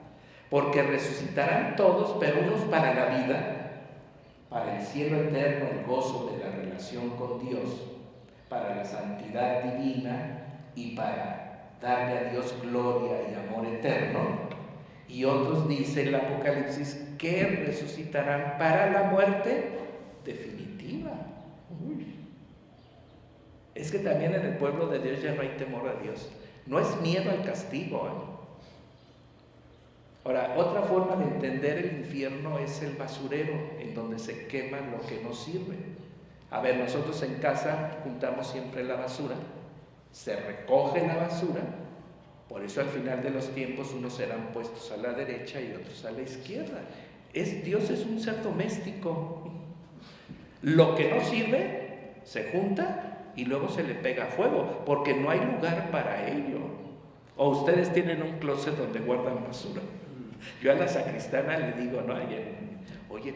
Speaker 2: Porque resucitarán todos, pero unos para la vida, para el cielo eterno, el gozo de la relación con Dios, para la santidad divina y para darle a Dios gloria y amor eterno. Y otros, dice el Apocalipsis, que resucitarán para la muerte definitiva. Uy. Es que también en el pueblo de Dios ya no hay temor a Dios. No es miedo al castigo, Ahora, otra forma de entender el infierno es el basurero, en donde se quema lo que no sirve. A ver, nosotros en casa juntamos siempre la basura, se recoge la basura, por eso al final de los tiempos unos serán puestos a la derecha y otros a la izquierda. Dios es un ser doméstico. Lo que no sirve se junta y luego se le pega fuego, porque no hay lugar para ello. O ustedes tienen un closet donde guardan basura. Yo a la sacristana le digo, ¿no? Oye,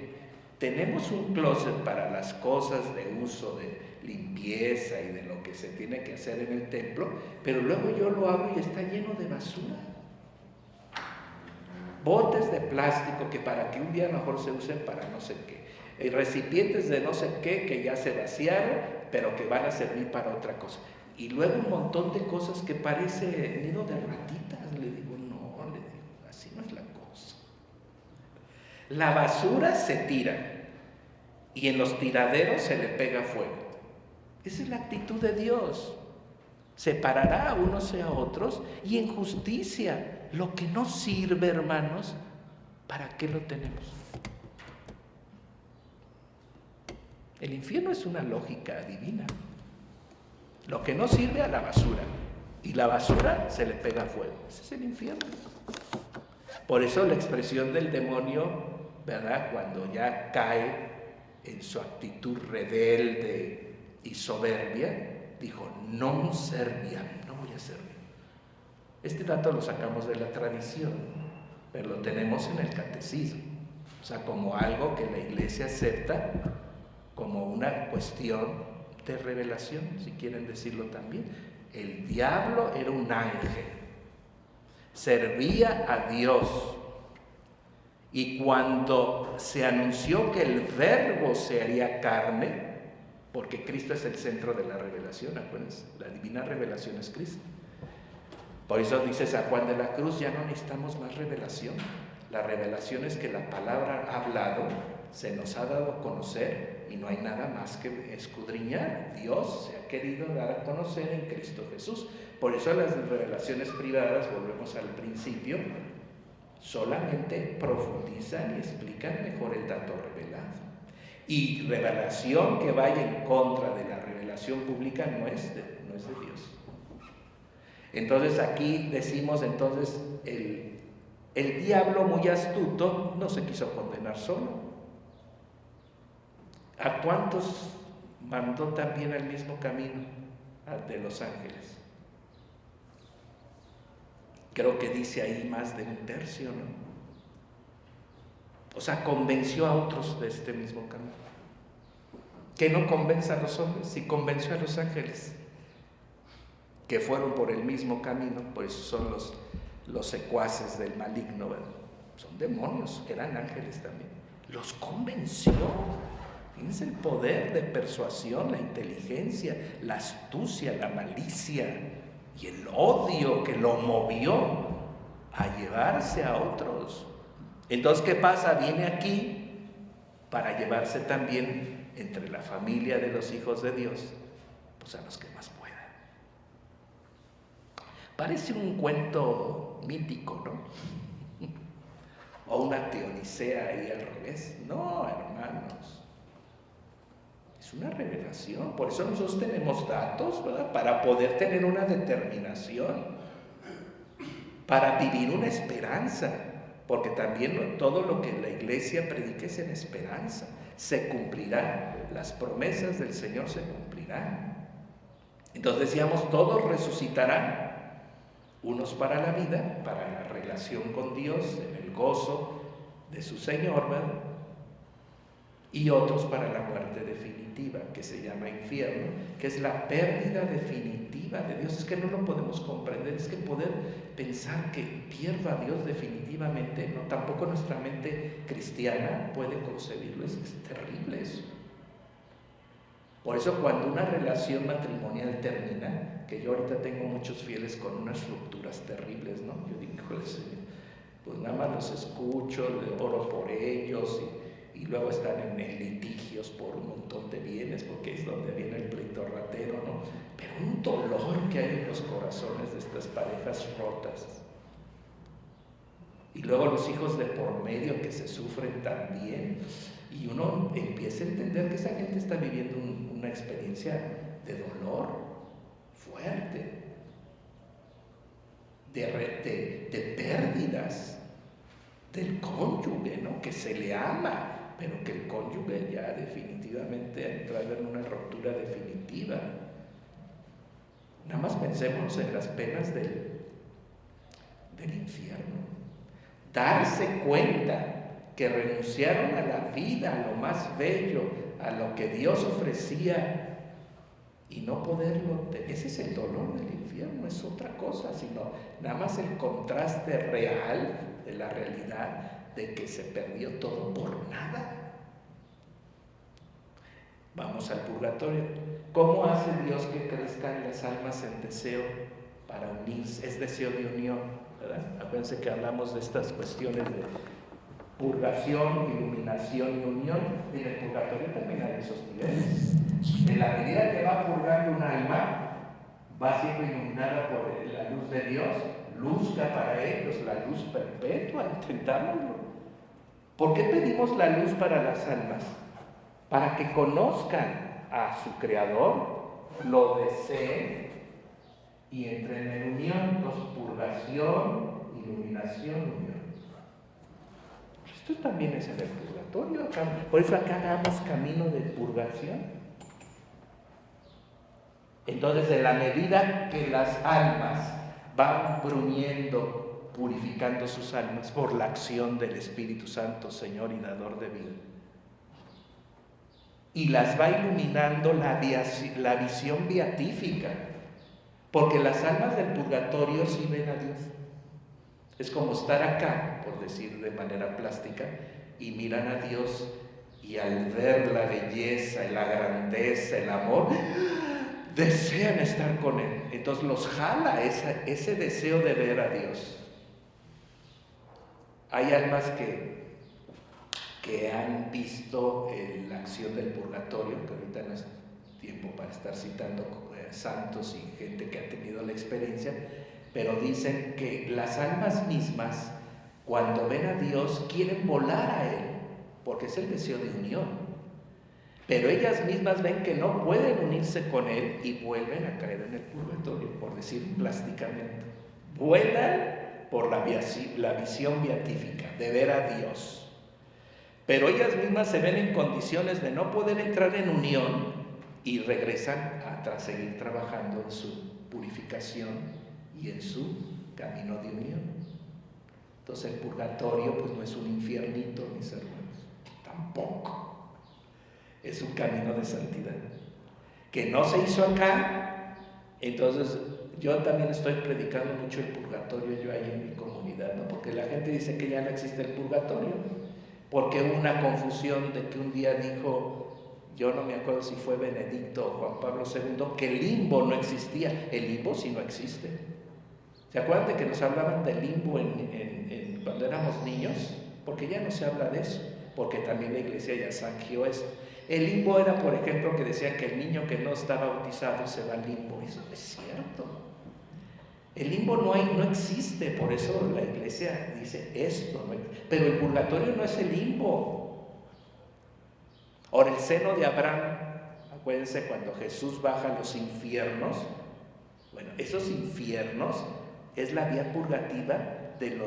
Speaker 2: tenemos un closet para las cosas de uso, de limpieza y de lo que se tiene que hacer en el templo, pero luego yo lo abro y está lleno de basura. Botes de plástico que para que un día mejor se usen para no sé qué. Y recipientes de no sé qué que ya se vaciaron, pero que van a servir para otra cosa. Y luego un montón de cosas que parece nido de ratitas. Le digo, así no es la cosa. La basura se tira y en los tiraderos se le pega fuego. Esa es la actitud de Dios. Separará a unos y a otros y en justicia. Lo que no sirve, hermanos, ¿para qué lo tenemos? El infierno es una lógica divina. Lo que no sirve a la basura y la basura se le pega fuego. Ese es el infierno. Por eso la expresión del demonio, ¿verdad? Cuando ya cae en su actitud rebelde y soberbia, dijo, non serviam, no voy a servir. Este dato lo sacamos de la tradición, pero lo tenemos en el catecismo. O sea, como algo que la Iglesia acepta como una cuestión de revelación, si quieren decirlo también. El diablo era un ángel, servía a Dios. Y cuando se anunció que el Verbo se haría carne, porque Cristo es el centro de la revelación, acuérdense, la divina revelación es Cristo. Por eso dice San Juan de la Cruz, ya no necesitamos más revelación. La revelación es que la palabra ha hablado, se nos ha dado a conocer y no hay nada más que escudriñar. Dios se ha querido dar a conocer en Cristo Jesús. Por eso las revelaciones privadas, volvemos al principio, solamente profundizan y explican mejor el dato revelado. Y revelación que vaya en contra de la revelación pública no es de Dios. Entonces aquí decimos, entonces, el diablo muy astuto no se quiso condenar solo. ¿A cuántos mandó también al mismo camino? Al de los ángeles. Creo que dice ahí más de 1/3, ¿no? O sea, convenció a otros de este mismo camino. Que no convenza a los hombres, sí convenció a los ángeles, que fueron por el mismo camino. Por eso son los secuaces del maligno, ¿verdad? Son demonios, que eran ángeles también. Los convenció. Fíjense el poder de persuasión, la inteligencia, la astucia, la malicia y el odio que lo movió a llevarse a otros. Entonces, ¿qué pasa? Viene aquí para llevarse también entre la familia de los hijos de Dios, pues a los que más pueda. Parece un cuento mítico, ¿no? O una teodicea ahí al revés. No, hermanos. Es una revelación. Por eso nosotros tenemos datos, ¿verdad? Para poder tener una determinación, para vivir una esperanza. Porque también todo lo que la iglesia predica es en esperanza. Se cumplirán, las promesas del Señor se cumplirán. Entonces decíamos, todos resucitarán. Unos para la vida, para la relación con Dios, en el gozo de su Señor, ¿verdad? Y otros para la muerte definitiva, que se llama infierno, que es la pérdida definitiva de Dios. Es que no lo podemos comprender, es que poder pensar que pierdo a Dios definitivamente, no, tampoco nuestra mente cristiana puede concebirlo, es terrible eso. Por eso cuando una relación matrimonial termina, que yo ahorita tengo muchos fieles con unas rupturas terribles, ¿no? Yo digo, pues nada más los escucho, le oro por ellos y luego están en litigios por un montón de bienes, porque es donde viene el pleito ratero, ¿no? Pero un dolor que hay en los corazones de estas parejas rotas. Y luego los hijos de por medio que se sufren también. Y uno empieza a entender que esa gente está viviendo una experiencia de dolor fuerte, de pérdidas del cónyuge, ¿no? Que se le ama, pero que el cónyuge ya definitivamente ha entrado en una ruptura definitiva. Nada más pensemos en las penas del infierno. Darse cuenta que renunciaron a la vida, a lo más bello, a lo que Dios ofrecía, y no poderlo, ese es el dolor del infierno, es otra cosa, sino nada más el contraste real de la realidad de que se perdió todo por nada. Vamos al purgatorio. ¿Cómo hace Dios que crezcan las almas en deseo para unirse? Es deseo de unión, ¿verdad? Acuérdense que hablamos de estas cuestiones de purgación, iluminación y unión. Y en el purgatorio también hay esos niveles. En la medida que va purgando un alma, va siendo iluminada por la luz de Dios. Luzca para ellos, la luz perpetua, intentámoslo. ¿Por qué pedimos la luz para las almas? Para que conozcan a su Creador, lo deseen y entren en unión. Entonces, purgación, iluminación, unión. Esto también es en el purgatorio. Por eso acá hagamos camino de purgación. Entonces, en la medida que las almas van bruñendo, purificando sus almas por la acción del Espíritu Santo, Señor y dador de vida, y las va iluminando la visión beatífica, porque las almas del purgatorio sí ven a Dios. Es como estar acá, por decir de manera plástica, y miran a Dios y al ver la belleza, la grandeza, el amor, desean estar con Él. Entonces los jala ese deseo de ver a Dios. Hay almas que han visto la acción del purgatorio, que ahorita no es tiempo para estar citando santos y gente que ha tenido la experiencia, pero dicen que las almas mismas, cuando ven a Dios, quieren volar a Él, porque es el deseo de unión. Pero ellas mismas ven que no pueden unirse con Él y vuelven a caer en el purgatorio, por decir plásticamente. Vuelan por la visión beatífica, de ver a Dios. Pero ellas mismas se ven en condiciones de no poder entrar en unión y regresan a seguir trabajando en su purificación y en su camino de unión. Entonces el purgatorio pues no es un infiernito, mis hermanos, tampoco. Es un camino de santidad que no se hizo acá. Entonces yo también estoy predicando mucho el purgatorio yo ahí en mi comunidad, ¿no? Porque la gente dice que ya no existe el purgatorio, porque hubo una confusión de que un día dijo, yo no me acuerdo si fue Benedicto o Juan Pablo II, que el limbo no existía. El limbo sí no existe. ¿Se acuerdan de que nos hablaban del limbo cuando éramos niños? Porque ya no se habla de eso, porque también la iglesia ya zanjió esto. El limbo era, por ejemplo, que decían que el niño que no está bautizado se va al limbo. Eso no es cierto. El limbo no existe, por eso la iglesia dice esto. Pero el purgatorio no es el limbo. Ahora, el seno de Abraham, acuérdense cuando Jesús baja a los infiernos, bueno, esos infiernos es la vía purgativa del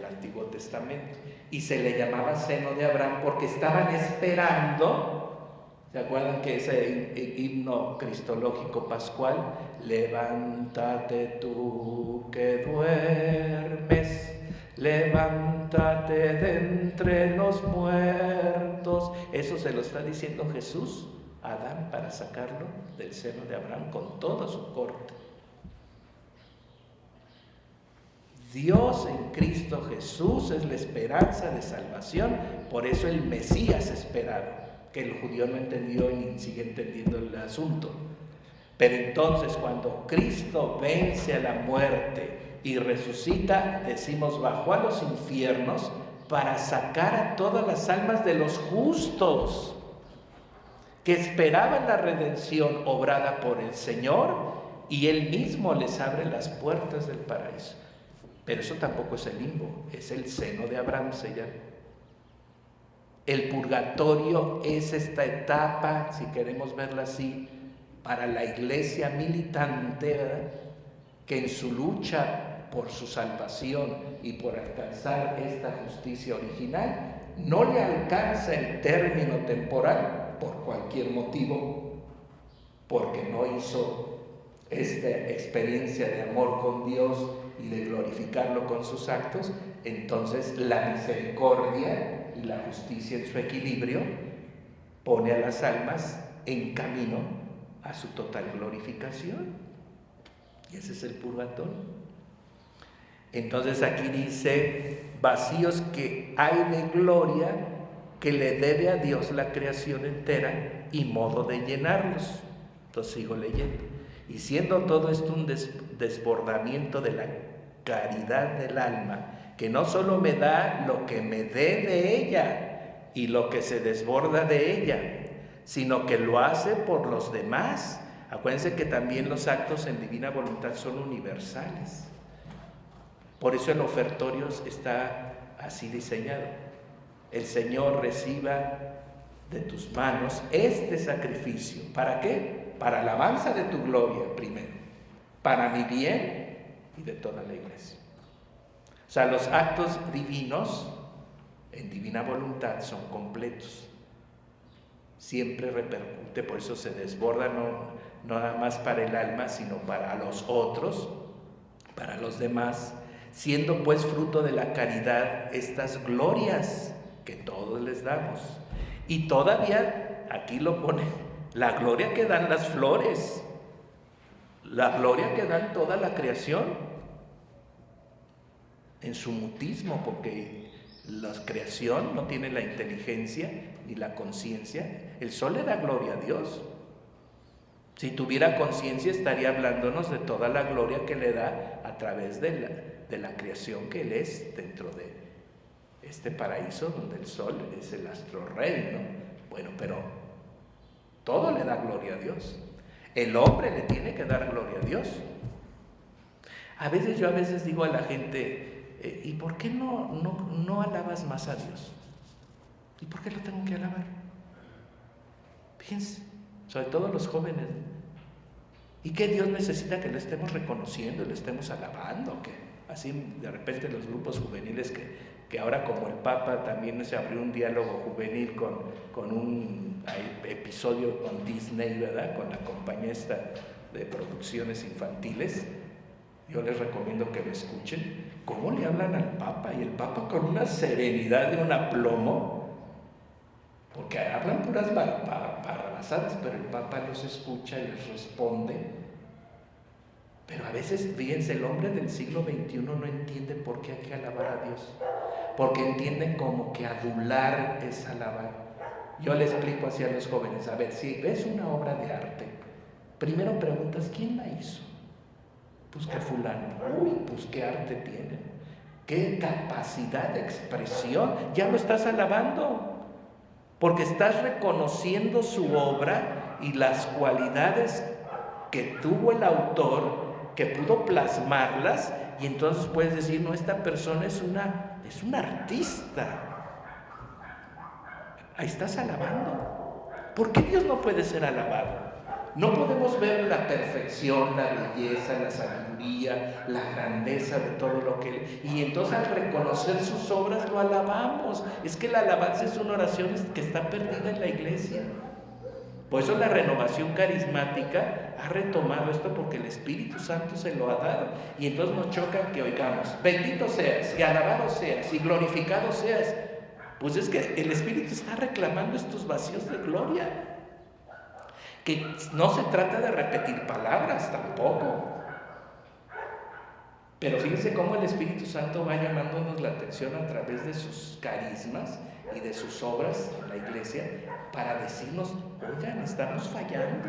Speaker 2: Antiguo Testamento, y se le llamaba seno de Abraham porque estaban esperando, ¿se acuerdan que ese himno cristológico pascual? Levántate tú que duermes, levántate de entre los muertos. Eso se lo está diciendo Jesús a Adán para sacarlo del seno de Abraham con toda su corte. Dios en Cristo Jesús es la esperanza de salvación, por eso el Mesías esperado, que el judío no entendió y sigue entendiendo el asunto. Pero entonces cuando Cristo vence a la muerte y resucita, decimos, bajó a los infiernos para sacar a todas las almas de los justos que esperaban la redención obrada por el Señor, y Él mismo les abre las puertas del paraíso. Pero eso tampoco es el limbo, es el seno de Abraham, se llama. El purgatorio es esta etapa, si queremos verla así, para la iglesia militante, ¿verdad?, que en su lucha por su salvación y por alcanzar esta justicia original, no le alcanza el término temporal por cualquier motivo, porque no hizo esta experiencia de amor con Dios y de glorificarlo con sus actos. Entonces la misericordia y la justicia en su equilibrio pone a las almas en camino a su total glorificación, y ese es el purgatorio. Entonces aquí dice, vacíos que hay de gloria que le debe a Dios la creación entera y modo de llenarlos. Entonces sigo leyendo. Y siendo todo esto un desbordamiento de la caridad del alma, que no solo me da lo que me dé de ella y lo que se desborda de ella, sino que lo hace por los demás. Acuérdense que también los actos en divina voluntad son universales. Por eso el ofertorio está así diseñado. El Señor reciba de tus manos este sacrificio. ¿Para qué? Para alabanza de tu gloria primero, para mi bien y de toda la iglesia. O sea, los actos divinos en divina voluntad son completos. Siempre repercute, por eso se desborda no nada más para el alma, sino para los otros, para los demás, siendo pues fruto de la caridad estas glorias que todos les damos. Y todavía aquí lo pone, la gloria que dan las flores, la gloria que dan toda la creación. en su mutismo, porque la creación no tiene la inteligencia ni la conciencia. El sol le da gloria a Dios. Si tuviera conciencia estaría hablándonos de toda la gloria que le da a través de la creación que Él es dentro de este paraíso donde el sol es el astro rey, ¿no? Bueno, pero todo le da gloria a Dios. El hombre le tiene que dar gloria a Dios. A veces digo a la gente, ¿y por qué no alabas más a Dios? ¿Y por qué lo tengo que alabar? Fíjense, sobre todo los jóvenes. ¿Y qué Dios necesita que lo estemos reconociendo y lo estemos alabando? ¿Qué? Así de repente los grupos juveniles que ahora, como el Papa también se abrió un diálogo juvenil con un episodio con Disney, ¿verdad? Con la compañía esta de producciones infantiles. Yo les recomiendo que lo escuchen. ¿Cómo le hablan al Papa? Y el Papa con una serenidad y un aplomo, porque hablan puras barrabasadas, pero el Papa los escucha y les responde. Pero a veces, fíjense, el hombre del siglo XXI no entiende por qué hay que alabar a Dios, porque entiende como que adular es alabar. Yo le explico así a los jóvenes: a ver, si ves una obra de arte, primero preguntas, ¿quién la hizo? Pues que fulano. Uy, pues qué arte tiene, qué capacidad de expresión. Ya lo estás alabando, porque estás reconociendo su obra y las cualidades que tuvo el autor, que pudo plasmarlas, y entonces puedes decir, no, esta persona es una artista. Ahí estás alabando. ¿Por qué Dios no puede ser alabado? No podemos ver la perfección, la belleza, la sabiduría, la grandeza de todo lo que Él... Y entonces al reconocer sus obras lo alabamos. Es que la alabanza es una oración que está perdida en la iglesia. Por eso la renovación carismática ha retomado esto, porque el Espíritu Santo se lo ha dado. Y entonces nos choca que oigamos, bendito seas, y alabado seas, y glorificado seas. Pues es que el Espíritu está reclamando estos vacíos de gloria. Que no se trata de repetir palabras tampoco. Pero fíjense cómo el Espíritu Santo va llamándonos la atención a través de sus carismas y de sus obras en la iglesia, para decirnos, oigan, estamos fallando.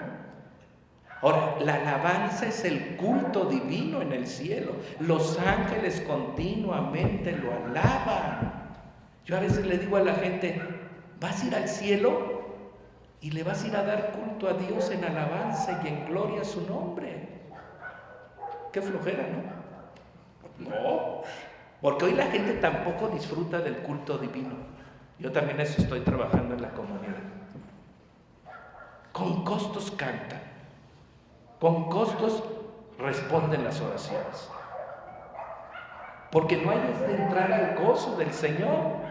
Speaker 2: Ahora, la alabanza es el culto divino en el cielo. Los ángeles continuamente lo alaban. Yo a veces le digo a la gente, ¿vas a ir al cielo? Y le vas a ir a dar culto a Dios en alabanza y en gloria a su nombre. Qué flojera, ¿no? No, porque hoy la gente tampoco disfruta del culto divino. Yo también eso estoy trabajando en la comunidad. Con costos cantan, con costos responden las oraciones, porque no hay de entrar al gozo del Señor.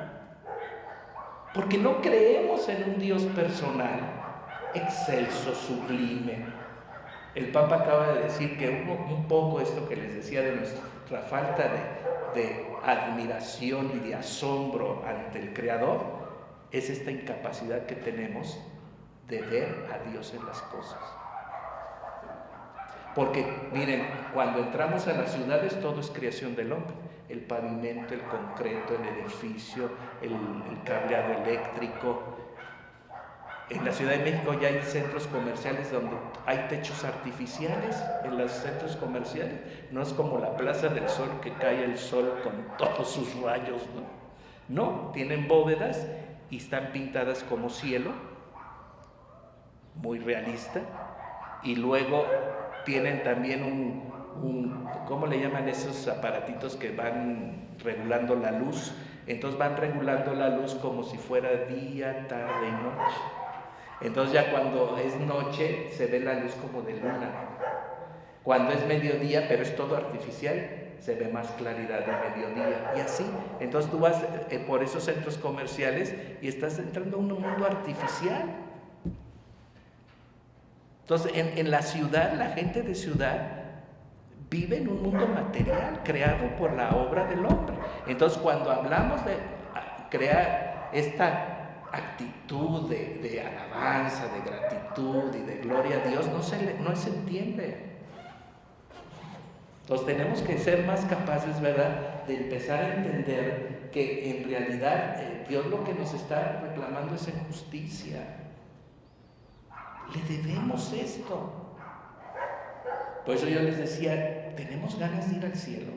Speaker 2: Porque no creemos en un Dios personal, excelso, sublime. El Papa acaba de decir que un poco esto que les decía de nuestra falta de admiración y de asombro ante el Creador, es esta incapacidad que tenemos de ver a Dios en las cosas. Porque miren, cuando entramos a las ciudades todo es creación del hombre. El pavimento, el concreto, el edificio, el cableado eléctrico. En la Ciudad de México ya hay centros comerciales donde hay techos artificiales en los centros comerciales. No es como la Plaza del Sol, que cae el sol con todos sus rayos, ¿no? No, tienen bóvedas y están pintadas como cielo, muy realista. Y luego tienen también ¿cómo le llaman esos aparatitos que van regulando la luz? Entonces van regulando la luz como si fuera día, tarde y noche. Entonces ya cuando es noche se ve la luz como de luna. Cuando es mediodía, pero es todo artificial, se ve más claridad de mediodía. Y así, entonces tú vas por esos centros comerciales y estás entrando a un mundo artificial. Entonces en la ciudad, la gente de ciudad vive en un mundo material creado por la obra del hombre. Entonces cuando hablamos de crear esta actitud de alabanza, de gratitud y de gloria a Dios, no se entiende. Entonces tenemos que ser más capaces, ¿verdad?, de empezar a entender que en realidad Dios lo que nos está reclamando es en justicia. Le debemos esto. Por eso yo les decía, ¿tenemos ganas de ir al cielo?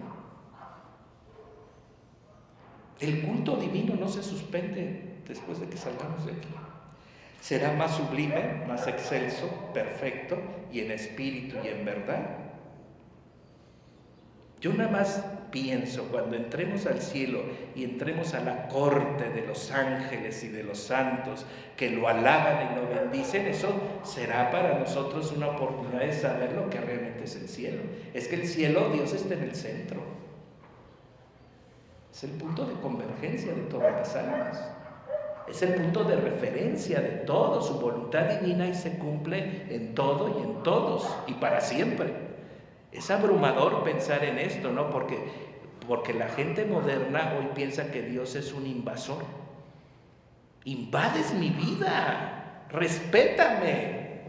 Speaker 2: El culto divino no se suspende después de que salgamos de aquí. Será más sublime, más excelso, perfecto y en espíritu y en verdad. Yo nada más pienso, cuando entremos al cielo y entremos a la corte de los ángeles y de los santos que lo alaban y lo bendicen, eso será para nosotros una oportunidad de saber lo que realmente es el cielo. Es que el cielo, Dios está en el centro. Es el punto de convergencia de todas las almas. Es el punto de referencia de todo, su voluntad divina, y se cumple en todo y en todos y para siempre. Es abrumador pensar en esto, ¿no? Porque la gente moderna hoy piensa que Dios es un invasor. Invades mi vida, respétame.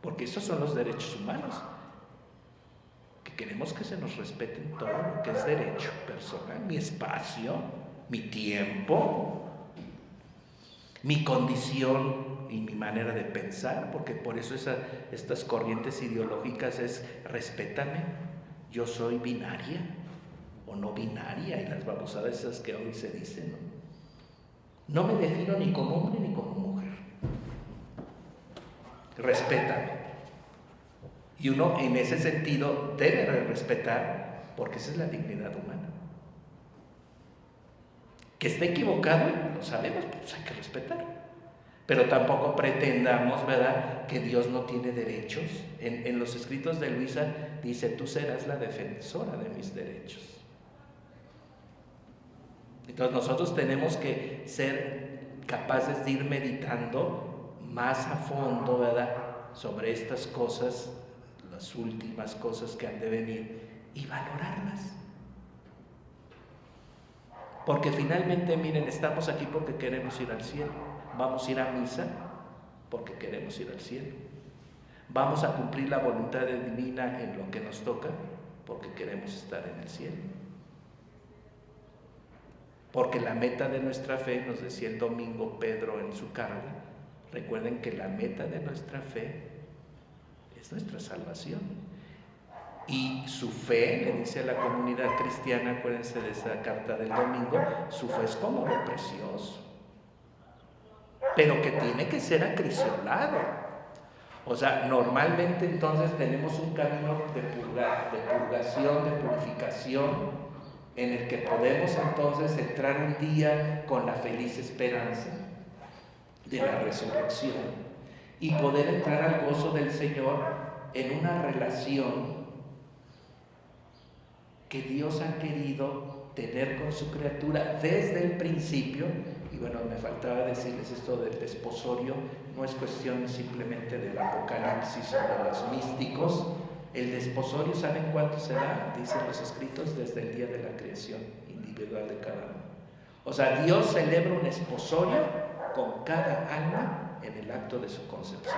Speaker 2: Porque esos son los derechos humanos. Que queremos que se nos respeten todo lo que es derecho personal, mi espacio, mi tiempo, mi condición y mi manera de pensar, porque por eso estas corrientes ideológicas es respétame, yo soy binaria o no binaria, y las babosadas esas que hoy se dicen, ¿no? No me defino ni como hombre ni como mujer. Respétame. Y uno en ese sentido debe respetar, porque esa es la dignidad humana. Que esté equivocado, lo sabemos, pues hay que respetar. Pero tampoco pretendamos, ¿verdad?, que Dios no tiene derechos. En los escritos de Luisa dice, tú serás la defensora de mis derechos. Entonces nosotros tenemos que ser capaces de ir meditando más a fondo, ¿verdad?, sobre estas cosas, las últimas cosas que han de venir, y valorarlas. Porque finalmente, miren, estamos aquí porque queremos ir al cielo. Vamos a ir a misa porque queremos ir al cielo. Vamos a cumplir la voluntad divina en lo que nos toca porque queremos estar en el cielo. Porque la meta de nuestra fe, nos decía el domingo Pedro en su carga, recuerden que la meta de nuestra fe es nuestra salvación. Y su fe, le dice a la comunidad cristiana, acuérdense de esa carta del domingo, su fe es como oro precioso, pero que tiene que ser acrisolado. O sea, normalmente entonces tenemos un camino de purgación, de purificación, en el que podemos entonces entrar un día con la feliz esperanza de la resurrección y poder entrar al gozo del Señor en una relación que Dios ha querido tener con su criatura desde el principio. Y bueno, me faltaba decirles esto del desposorio, no es cuestión simplemente del Apocalipsis o de los místicos. El desposorio, ¿saben cuánto se da? Dicen los escritos, desde el día de la creación individual de cada uno. O sea, Dios celebra un desposorio con cada alma en el acto de su concepción.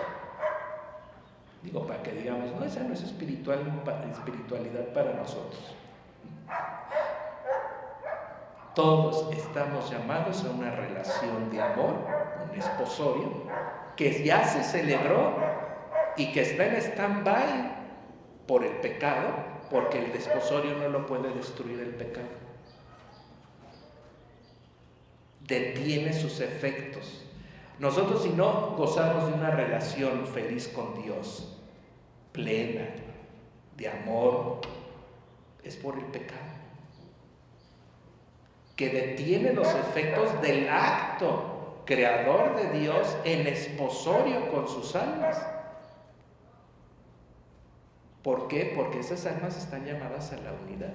Speaker 2: Digo, para que digamos, no, esa no es espiritualidad para nosotros. Todos estamos llamados a una relación de amor, un desposorio, que ya se celebró y que está en stand-by por el pecado, porque el desposorio no lo puede destruir el pecado. Detiene sus efectos. Nosotros, si no gozamos de una relación feliz con Dios, plena, de amor, es por el pecado, que detiene los efectos del acto creador de Dios en esposorio con sus almas. ¿Por qué? Porque esas almas están llamadas a la unidad.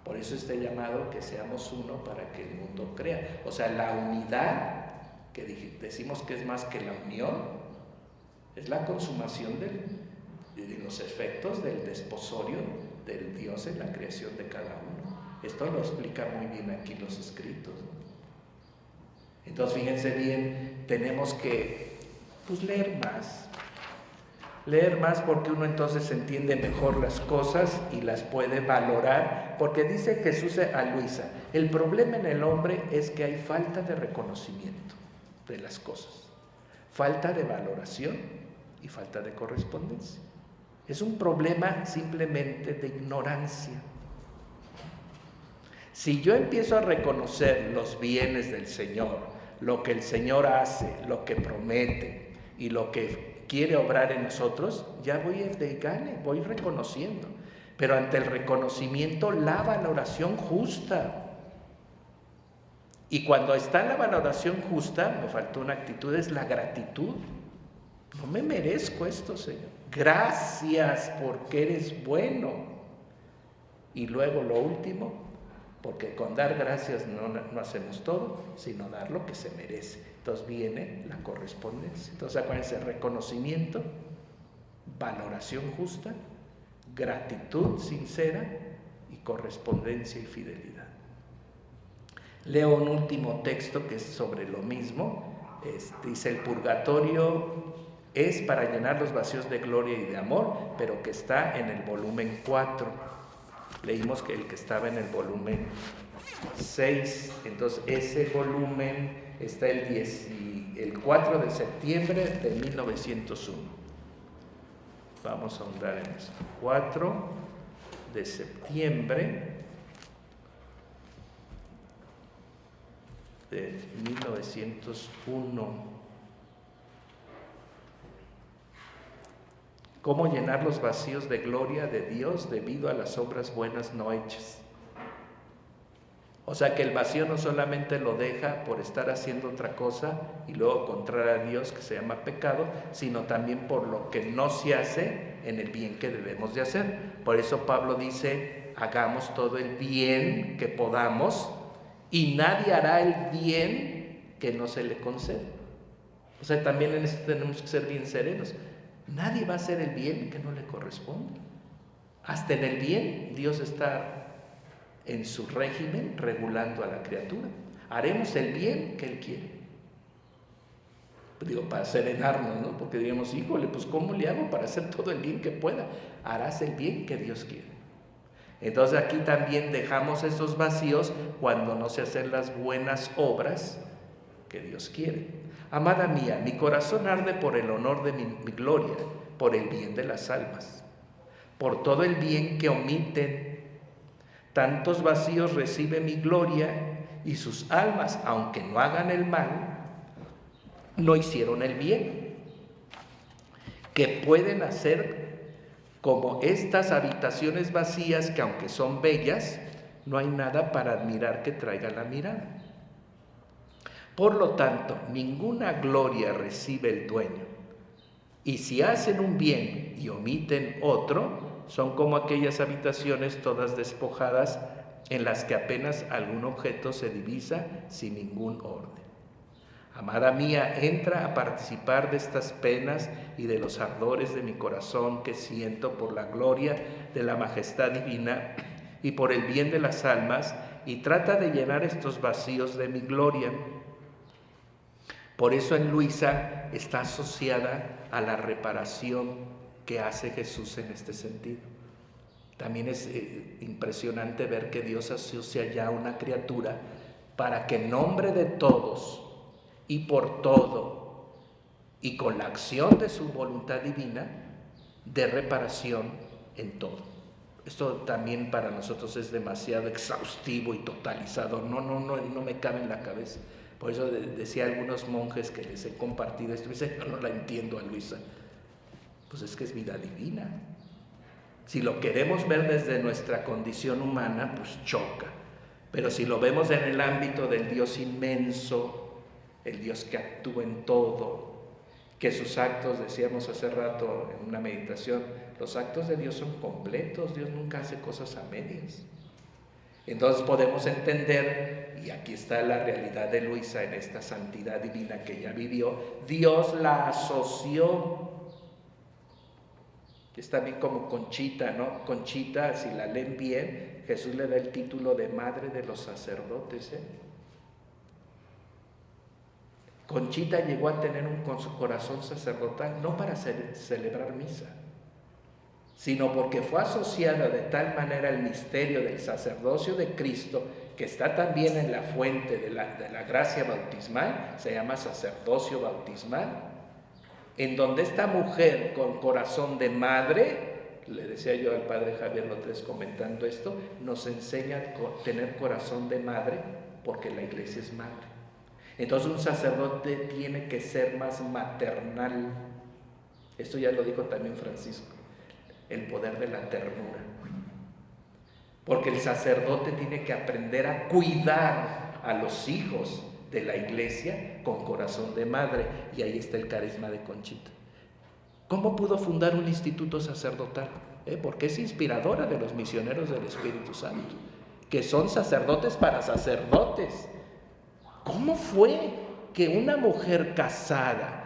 Speaker 2: Por eso este llamado, que seamos uno para que el mundo crea. O sea, la unidad, que decimos que es más que la unión, es la consumación de los efectos del desposorio del Dios en la creación de cada uno. Esto lo explica muy bien aquí los escritos, ¿no? Entonces, fíjense bien, tenemos que leer más. Leer más porque uno entonces entiende mejor las cosas y las puede valorar, porque dice Jesús a Luisa, el problema en el hombre es que hay falta de reconocimiento de las cosas, falta de valoración y falta de correspondencia. Es un problema simplemente de ignorancia. Si yo empiezo a reconocer los bienes del Señor, lo que el Señor hace, lo que promete y lo que quiere obrar en nosotros, ya voy de gane, voy reconociendo. Pero ante el reconocimiento, la valoración justa. Y cuando está la valoración justa, me faltó una actitud, es la gratitud. No me merezco esto, Señor. Gracias porque eres bueno. Y luego lo último, porque con dar gracias no hacemos todo, sino dar lo que se merece. Entonces viene la correspondencia. Entonces acuérdense, reconocimiento, valoración justa, gratitud sincera y correspondencia y fidelidad. Leo un último texto que es sobre lo mismo. Dice, el purgatorio es para llenar los vacíos de gloria y de amor, pero que está en el volumen 4. Leímos que el que estaba en el volumen 6, entonces ese volumen está el 4 de septiembre de 1901. Vamos a ahondar en esto. 4 de septiembre de 1901. ¿Cómo llenar los vacíos de gloria de Dios debido a las obras buenas no hechas? O sea que el vacío no solamente lo deja por estar haciendo otra cosa y luego contrario a Dios, que se llama pecado, sino también por lo que no se hace en el bien que debemos de hacer. Por eso Pablo dice, hagamos todo el bien que podamos y nadie hará el bien que no se le concede. O sea, también en esto tenemos que ser bien serenos. Nadie va a hacer el bien que no le corresponde. Hasta en el bien Dios está en su régimen regulando a la criatura. Haremos el bien que Él quiere. Digo, para serenarnos, ¿no? Porque digamos, híjole, pues ¿cómo le hago para hacer todo el bien que pueda? Harás el bien que Dios quiere. Entonces aquí también dejamos esos vacíos cuando no se hacen las buenas obras que Dios quiere. Amada mía, mi corazón arde por el honor de mi gloria, por el bien de las almas, por todo el bien que omiten. Tantos vacíos recibe mi gloria y sus almas, aunque no hagan el mal, no hicieron el bien. Que pueden hacer como estas habitaciones vacías que aunque son bellas, no hay nada para admirar que traiga la mirada. Por lo tanto, ninguna gloria recibe el dueño. Y si hacen un bien y omiten otro, son como aquellas habitaciones todas despojadas en las que apenas algún objeto se divisa sin ningún orden. Amada mía, entra a participar de estas penas y de los ardores de mi corazón que siento por la gloria de la majestad divina y por el bien de las almas, y trata de llenar estos vacíos de mi gloria. Por eso en Luisa está asociada a la reparación que hace Jesús en este sentido. También es impresionante ver que Dios asocia ya a una criatura para que en nombre de todos y por todo y con la acción de su voluntad divina dé reparación en todo. Esto también para nosotros es demasiado exhaustivo y totalizador. No me cabe en la cabeza. Por eso decía a algunos monjes que les he compartido esto, dice, yo no la entiendo a Luisa. Pues es que es vida divina. Si lo queremos ver desde nuestra condición humana, pues choca. Pero si lo vemos en el ámbito del Dios inmenso, el Dios que actúa en todo, que sus actos, decíamos hace rato en una meditación, los actos de Dios son completos, Dios nunca hace cosas a medias. Entonces podemos entender, y aquí está la realidad de Luisa en esta santidad divina que ella vivió, Dios la asoció. Es también como Conchita, ¿no? Conchita, si la leen bien, Jesús le da el título de madre de los sacerdotes, ¿eh? Conchita llegó a tener con su corazón sacerdotal no para celebrar misa, sino porque fue asociada de tal manera al misterio del sacerdocio de Cristo, que está también en la fuente de la gracia bautismal, se llama sacerdocio bautismal, en donde esta mujer con corazón de madre, le decía yo al padre Javier Lotres comentando esto, nos enseña a tener corazón de madre porque la iglesia es madre. Entonces un sacerdote tiene que ser más maternal. Esto ya lo dijo también Francisco, el poder de la ternura. Porque el sacerdote tiene que aprender a cuidar a los hijos de la iglesia con corazón de madre, y ahí está el carisma de Conchita. ¿Cómo pudo fundar un instituto sacerdotal? Porque es inspiradora de los misioneros del Espíritu Santo, que son sacerdotes para sacerdotes. ¿Cómo fue que una mujer casada,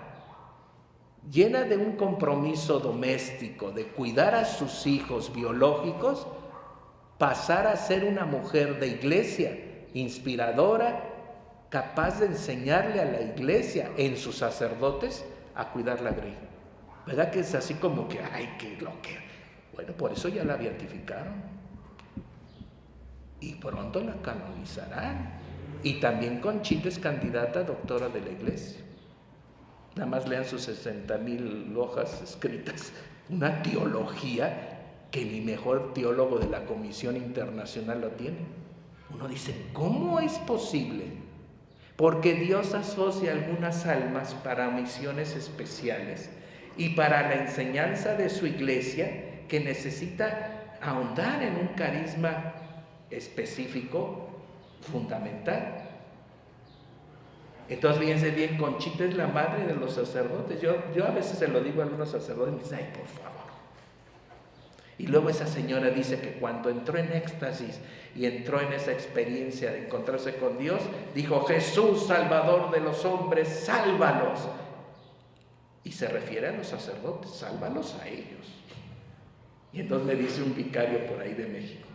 Speaker 2: llena de un compromiso doméstico, de cuidar a sus hijos biológicos, pasara a ser una mujer de iglesia, inspiradora, capaz de enseñarle a la iglesia en sus sacerdotes a cuidar la grey? ¿Verdad que es así como que, ay, qué lo que? Bueno, por eso ya la beatificaron. Y pronto la canonizarán. Y también Conchita es candidata a doctora de la iglesia. Nada más lean sus 60,000 hojas escritas. Una teología que ni mejor teólogo de la Comisión Internacional lo tiene. Uno dice, ¿cómo es posible? Porque Dios asocia algunas almas para misiones especiales y para la enseñanza de su iglesia, que necesita ahondar en un carisma específico, fundamental. Entonces fíjense bien, Conchita es la madre de los sacerdotes. Yo a veces se lo digo a algunos sacerdotes y me dicen, ay, por favor. Y luego esa señora dice que cuando entró en éxtasis y entró en esa experiencia de encontrarse con Dios, dijo, Jesús, Salvador de los hombres, sálvalos. Y se refiere a los sacerdotes, sálvalos a ellos. Y entonces me dice un vicario por ahí de México,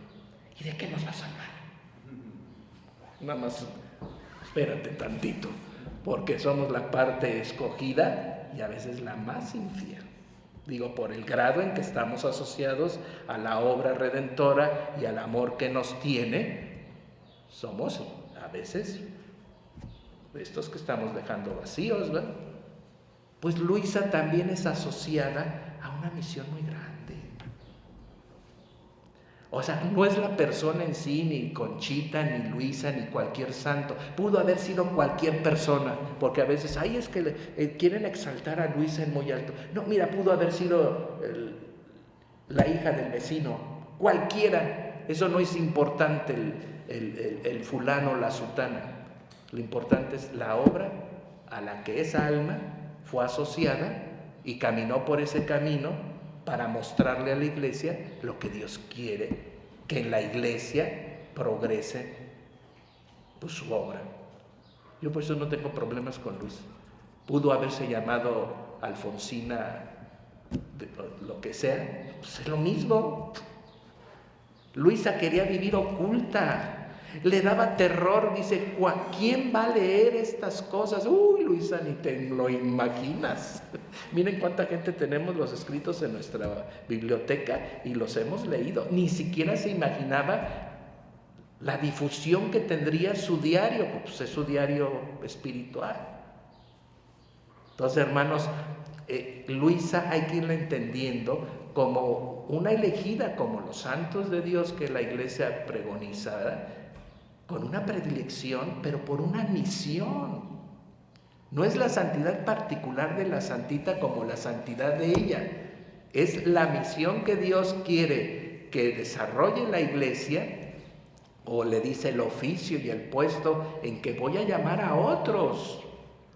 Speaker 2: ¿y de qué nos va a salvar? Nada más, espérate tantito, porque somos la parte escogida y a veces la más infiel. Digo, por el grado en que estamos asociados a la obra redentora y al amor que nos tiene, somos a veces estos que estamos dejando vacíos, ¿verdad? Pues Luisa también es asociada a una misión muy grande. O sea, no es la persona en sí, ni Conchita, ni Luisa, ni cualquier santo. Pudo haber sido cualquier persona, porque a veces, ay, es que quieren exaltar a Luisa en muy alto. No, mira, pudo haber sido la hija del vecino, cualquiera. Eso no es importante, el fulano o la sutana. Lo importante es la obra a la que esa alma fue asociada y caminó por ese camino para mostrarle a la iglesia lo que Dios quiere, que en la iglesia progrese pues, su obra. Yo por eso no tengo problemas con Luisa. Pudo haberse llamado Alfonsina, lo que sea, pues es lo mismo. Luisa quería vivir oculta. Le daba terror, dice, ¿quién va a leer estas cosas? Uy, Luisa, ni te lo imaginas. Miren cuánta gente tenemos los escritos en nuestra biblioteca y los hemos leído. Ni siquiera se imaginaba la difusión que tendría su diario, pues es su diario espiritual. Entonces, hermanos, Luisa hay que irla entendiendo como una elegida, como los santos de Dios que la iglesia pregoniza, con una predilección, pero por una misión. No es la santidad particular de la santita como la santidad de ella. Es la misión que Dios quiere que desarrolle la iglesia, o le dice el oficio y el puesto en que voy a llamar a otros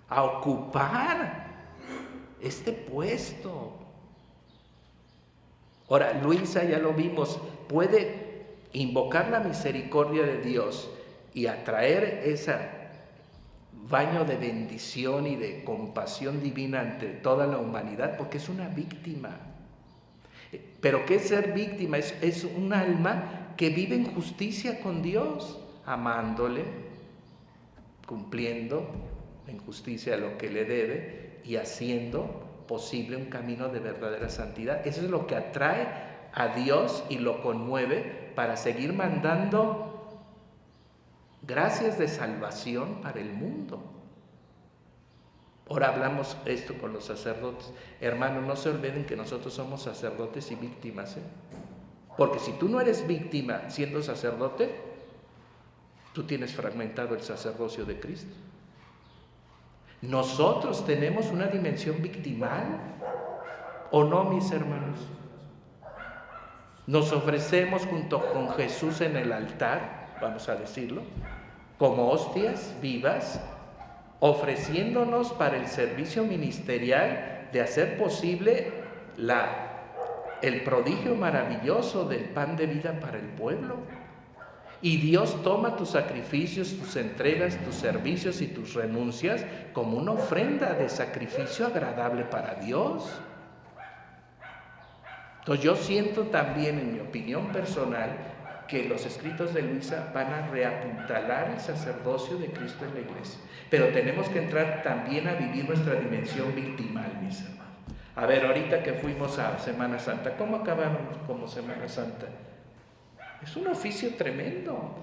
Speaker 2: a ocupar este puesto. Ahora, Luisa, ya lo vimos, puede invocar la misericordia de Dios y atraer ese baño de bendición y de compasión divina ante toda la humanidad, porque es una víctima. Pero ¿qué es ser víctima? Es un alma que vive en justicia con Dios, amándole, cumpliendo en justicia lo que le debe y haciendo posible un camino de verdadera santidad. Eso es lo que atrae a Dios y lo conmueve para seguir mandando gracias de salvación para el mundo. Ahora hablamos esto con los sacerdotes. Hermanos, no se olviden que nosotros somos sacerdotes y víctimas, Porque si tú no eres víctima siendo sacerdote, tú tienes fragmentado el sacerdocio de Cristo. Nosotros tenemos una dimensión victimal, ¿o no, mis hermanos? Nos ofrecemos junto con Jesús en el altar, vamos a decirlo, como hostias vivas, ofreciéndonos para el servicio ministerial de hacer posible el prodigio maravilloso del pan de vida para el pueblo. Y Dios toma tus sacrificios, tus entregas, tus servicios y tus renuncias como una ofrenda de sacrificio agradable para Dios. Entonces yo siento también, en mi opinión personal, que los escritos de Luisa van a reapuntalar el sacerdocio de Cristo en la iglesia. Pero tenemos que entrar también a vivir nuestra dimensión victimal, mis hermanos. A ver, ahorita que fuimos a Semana Santa, ¿cómo acabamos como Semana Santa? Es un oficio tremendo.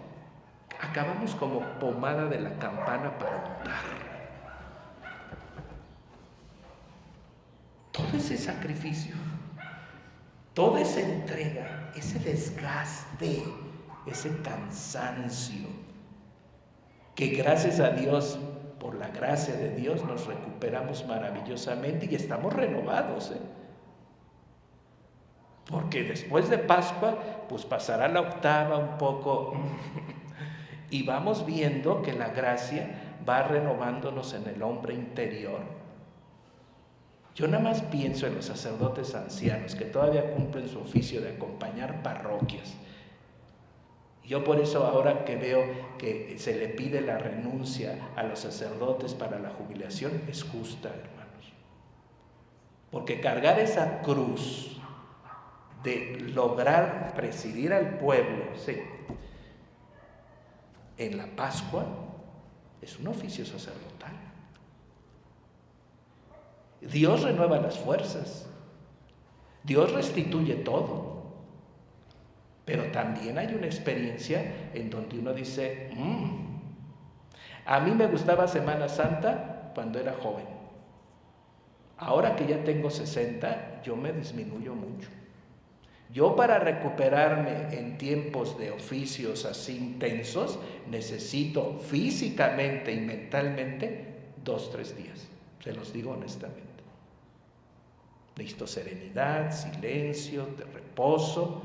Speaker 2: Acabamos como pomada de la campana para untar. Todo ese sacrificio, toda esa entrega, ese desgaste, ese cansancio, que gracias a Dios, por la gracia de Dios, nos recuperamos maravillosamente y estamos renovados, Porque después de Pascua, pues pasará la octava un poco y vamos viendo que la gracia va renovándonos en el hombre interior. Yo nada más pienso en los sacerdotes ancianos que todavía cumplen su oficio de acompañar parroquias. Yo por eso ahora que veo que se le pide la renuncia a los sacerdotes para la jubilación, es justa, hermanos. Porque cargar esa cruz de lograr presidir al pueblo en la Pascua es un oficio sacerdotal. Dios renueva las fuerzas, Dios restituye todo, pero también hay una experiencia en donde uno dice, a mí me gustaba Semana Santa cuando era joven, ahora que ya tengo 60, yo me disminuyo mucho. Yo para recuperarme en tiempos de oficios así intensos, necesito físicamente y mentalmente 2-3 días, se los digo honestamente. Necesito serenidad, silencio, de reposo.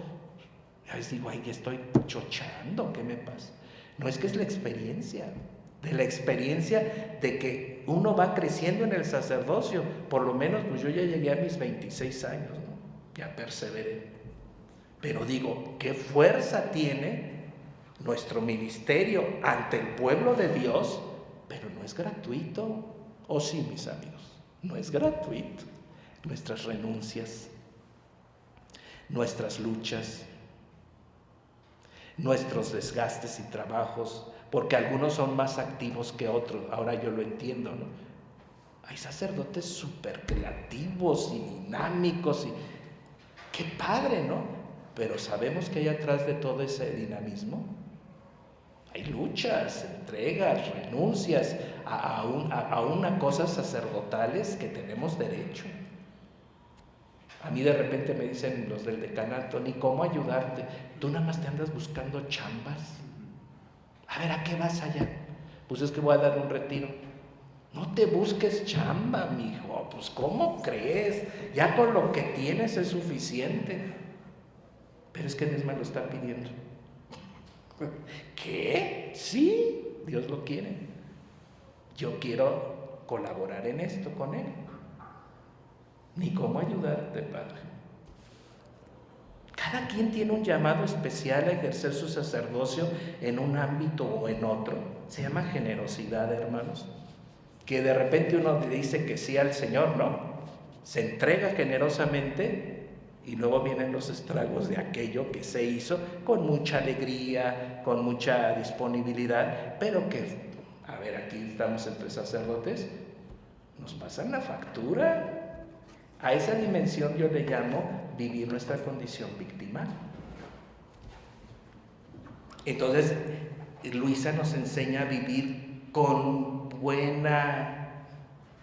Speaker 2: A veces digo, ya estoy chochando, ¿qué me pasa? No, es que es la experiencia, de que uno va creciendo en el sacerdocio. Por lo menos, pues yo ya llegué a mis 26 años, ¿no? Ya perseveré. Pero digo, ¿qué fuerza tiene nuestro ministerio ante el pueblo de Dios? Pero no es gratuito. ¿O sí, mis amigos? No es gratuito. Nuestras renuncias, nuestras luchas, nuestros desgastes y trabajos, porque algunos son más activos que otros. Ahora yo lo entiendo, ¿no? Hay sacerdotes súper creativos y dinámicos y qué padre, ¿no? Pero sabemos que hay atrás de todo ese dinamismo, hay luchas, entregas, renuncias a cosas sacerdotales que tenemos derecho. A mí de repente me dicen los del decanato, ni cómo ayudarte, tú nada más te andas buscando chambas. A ver, ¿a qué vas allá? Pues es que voy a dar un retiro. No te busques chamba, mijo, pues ¿cómo crees? Ya con lo que tienes es suficiente. Pero es que Dios me lo está pidiendo. ¿Qué? Sí, Dios lo quiere. Yo quiero colaborar en esto con Él. Ni cómo ayudarte, Padre. Cada quien tiene un llamado especial a ejercer su sacerdocio en un ámbito o en otro. Se llama generosidad, hermanos. Que de repente uno dice que sí al Señor, ¿no? Se entrega generosamente y luego vienen los estragos de aquello que se hizo con mucha alegría, con mucha disponibilidad, pero que A ver, aquí estamos entre sacerdotes, nos pasan la factura. A esa dimensión yo le llamo vivir nuestra condición victimal. Entonces, Luisa nos enseña a vivir con buena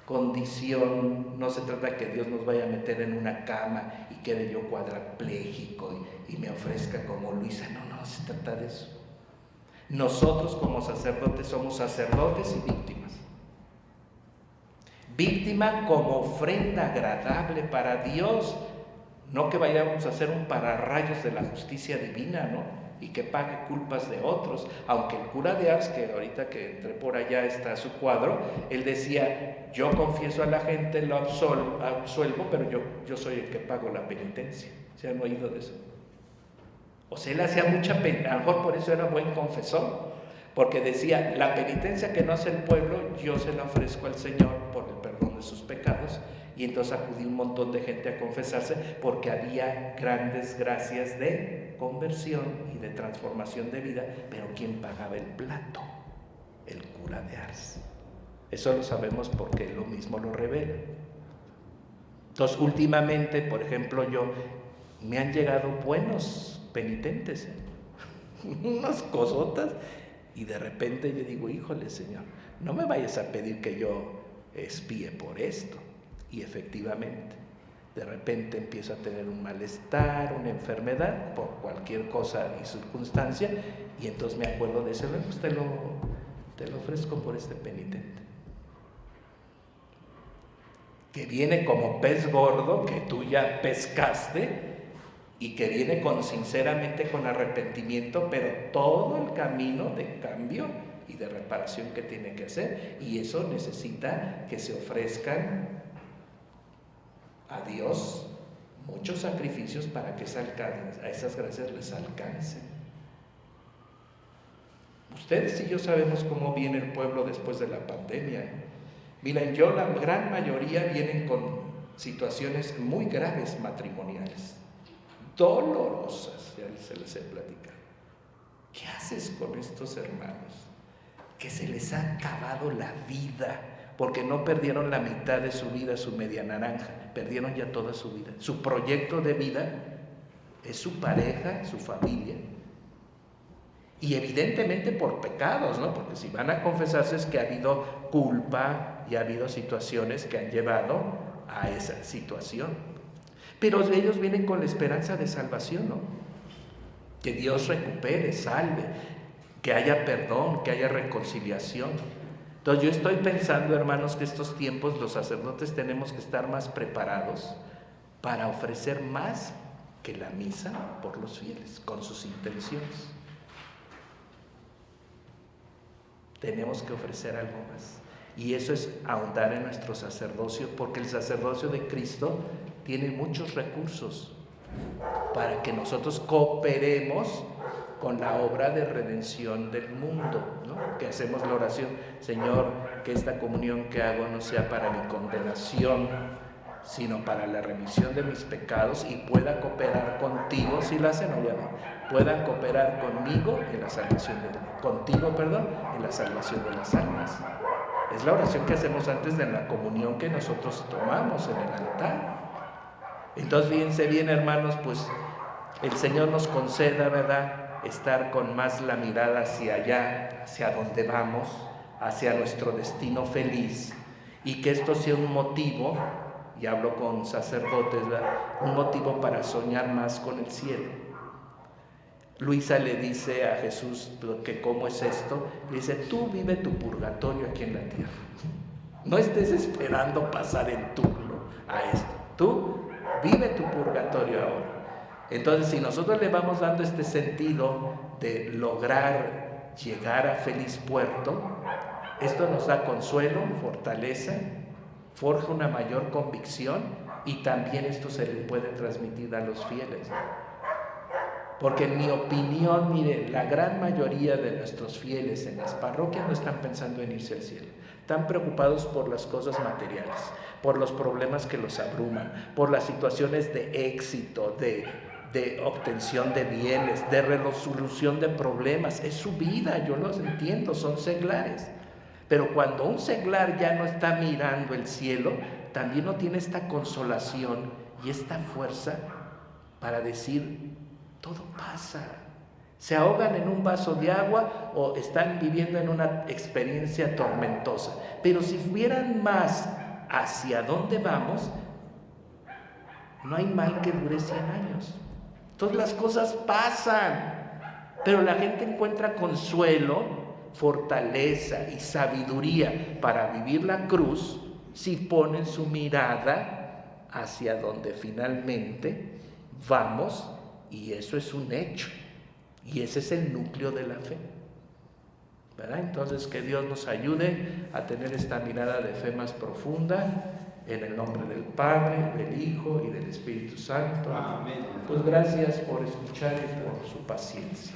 Speaker 2: condición. No se trata que Dios nos vaya a meter en una cama y quede yo cuadrapléjico y me ofrezca como Luisa. No se trata de eso. Nosotros como sacerdotes somos sacerdotes y víctimas. Víctima como ofrenda agradable para Dios. No que vayamos a hacer un pararrayos de la justicia divina, ¿no? Y que pague culpas de otros. Aunque el cura de Ars, que ahorita que entré por allá está su cuadro, él decía, yo confieso a la gente, lo absuelvo, pero yo soy el que pago la penitencia. ¿Se han oído de eso? O sea, él hacía mucha pena, a lo mejor por eso era buen confesor, porque decía, la penitencia que no hace el pueblo, yo se la ofrezco al Señor por el perdón de sus pecados. Y entonces acudí un montón de gente a confesarse porque había grandes gracias de conversión y de transformación de vida, pero ¿quién pagaba el plato? El cura de Ars. Eso lo sabemos porque él lo mismo lo revela. Entonces, últimamente, por ejemplo, me han llegado buenos penitentes, unas cosotas, y de repente yo digo, híjole, Señor, no me vayas a pedir que yo espíe por esto. Y efectivamente, de repente empiezo a tener un malestar, una enfermedad, por cualquier cosa y circunstancia, y entonces me acuerdo de ese, pues te lo ofrezco por este penitente. Que viene como pez gordo, que tú ya pescaste, y que viene sinceramente con arrepentimiento, pero todo el camino de cambio y de reparación que tiene que hacer, y eso necesita que se ofrezcan a Dios muchos sacrificios para que a esas gracias les alcancen. Ustedes y yo sabemos cómo viene el pueblo después de la pandemia. Miren, la gran mayoría vienen con situaciones muy graves matrimoniales, dolorosas, ya se les he platicado. ¿Qué haces con estos hermanos? Que se les ha acabado la vida, porque no perdieron la mitad de su vida, su media naranja, perdieron ya toda su vida. Su proyecto de vida es su pareja, su familia, y evidentemente por pecados, ¿no? Porque si van a confesarse es que ha habido culpa y ha habido situaciones que han llevado a esa situación. Pero ellos vienen con la esperanza de salvación, ¿no? Que Dios recupere, salve, que haya perdón, que haya reconciliación. Entonces yo estoy pensando, hermanos, que estos tiempos los sacerdotes tenemos que estar más preparados para ofrecer más que la misa por los fieles, con sus intenciones. Tenemos que ofrecer algo más. Y eso es ahondar en nuestro sacerdocio, porque el sacerdocio de Cristo tiene muchos recursos para que nosotros cooperemos con la obra de redención del mundo, ¿no? Que hacemos la oración, Señor, que esta comunión que hago no sea para mi condenación, sino para la remisión de mis pecados, y pueda cooperar contigo, si la hacen o ya no, puedan cooperar conmigo en la salvación en la salvación de las almas. Es la oración que hacemos antes de la comunión que nosotros tomamos en el altar. Entonces, fíjense bien, hermanos, pues el Señor nos conceda, ¿verdad?, estar con más la mirada hacia allá, hacia donde vamos, hacia nuestro destino feliz, y que esto sea un motivo, y hablo con sacerdotes, ¿verdad?, un motivo para soñar más con el cielo. Luisa le dice a Jesús que cómo es esto, le dice, tú vive tu purgatorio aquí en la tierra, no estés esperando pasar en turno a esto, tú vive tu purgatorio ahora. Entonces, si nosotros le vamos dando este sentido de lograr llegar a feliz puerto, esto nos da consuelo, fortaleza, forja una mayor convicción, y también esto se le puede transmitir a los fieles, ¿no? Porque en mi opinión, miren, la gran mayoría de nuestros fieles en las parroquias no están pensando en irse al cielo. Están preocupados por las cosas materiales, por los problemas que los abruman, por las situaciones de éxito, de obtención de bienes, de resolución de problemas. Es su vida, yo los entiendo, son seglares. Pero cuando un seglar ya no está mirando el cielo, también no tiene esta consolación y esta fuerza para decir, todo pasa. Se ahogan en un vaso de agua o están viviendo en una experiencia tormentosa. Pero si vieran más hacia dónde vamos, no hay mal que dure 100 años. Todas las cosas pasan, pero la gente encuentra consuelo, fortaleza y sabiduría para vivir la cruz si ponen su mirada hacia donde finalmente vamos, y eso es un hecho, y ese es el núcleo de la fe, ¿verdad? Entonces, que Dios nos ayude a tener esta mirada de fe más profunda, en el nombre del Padre, del Hijo y del Espíritu Santo.
Speaker 4: Amén.
Speaker 2: Pues gracias por escuchar y por su paciencia.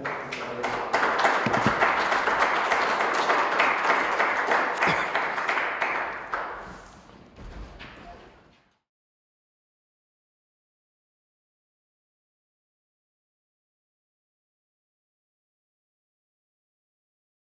Speaker 4: Gracias.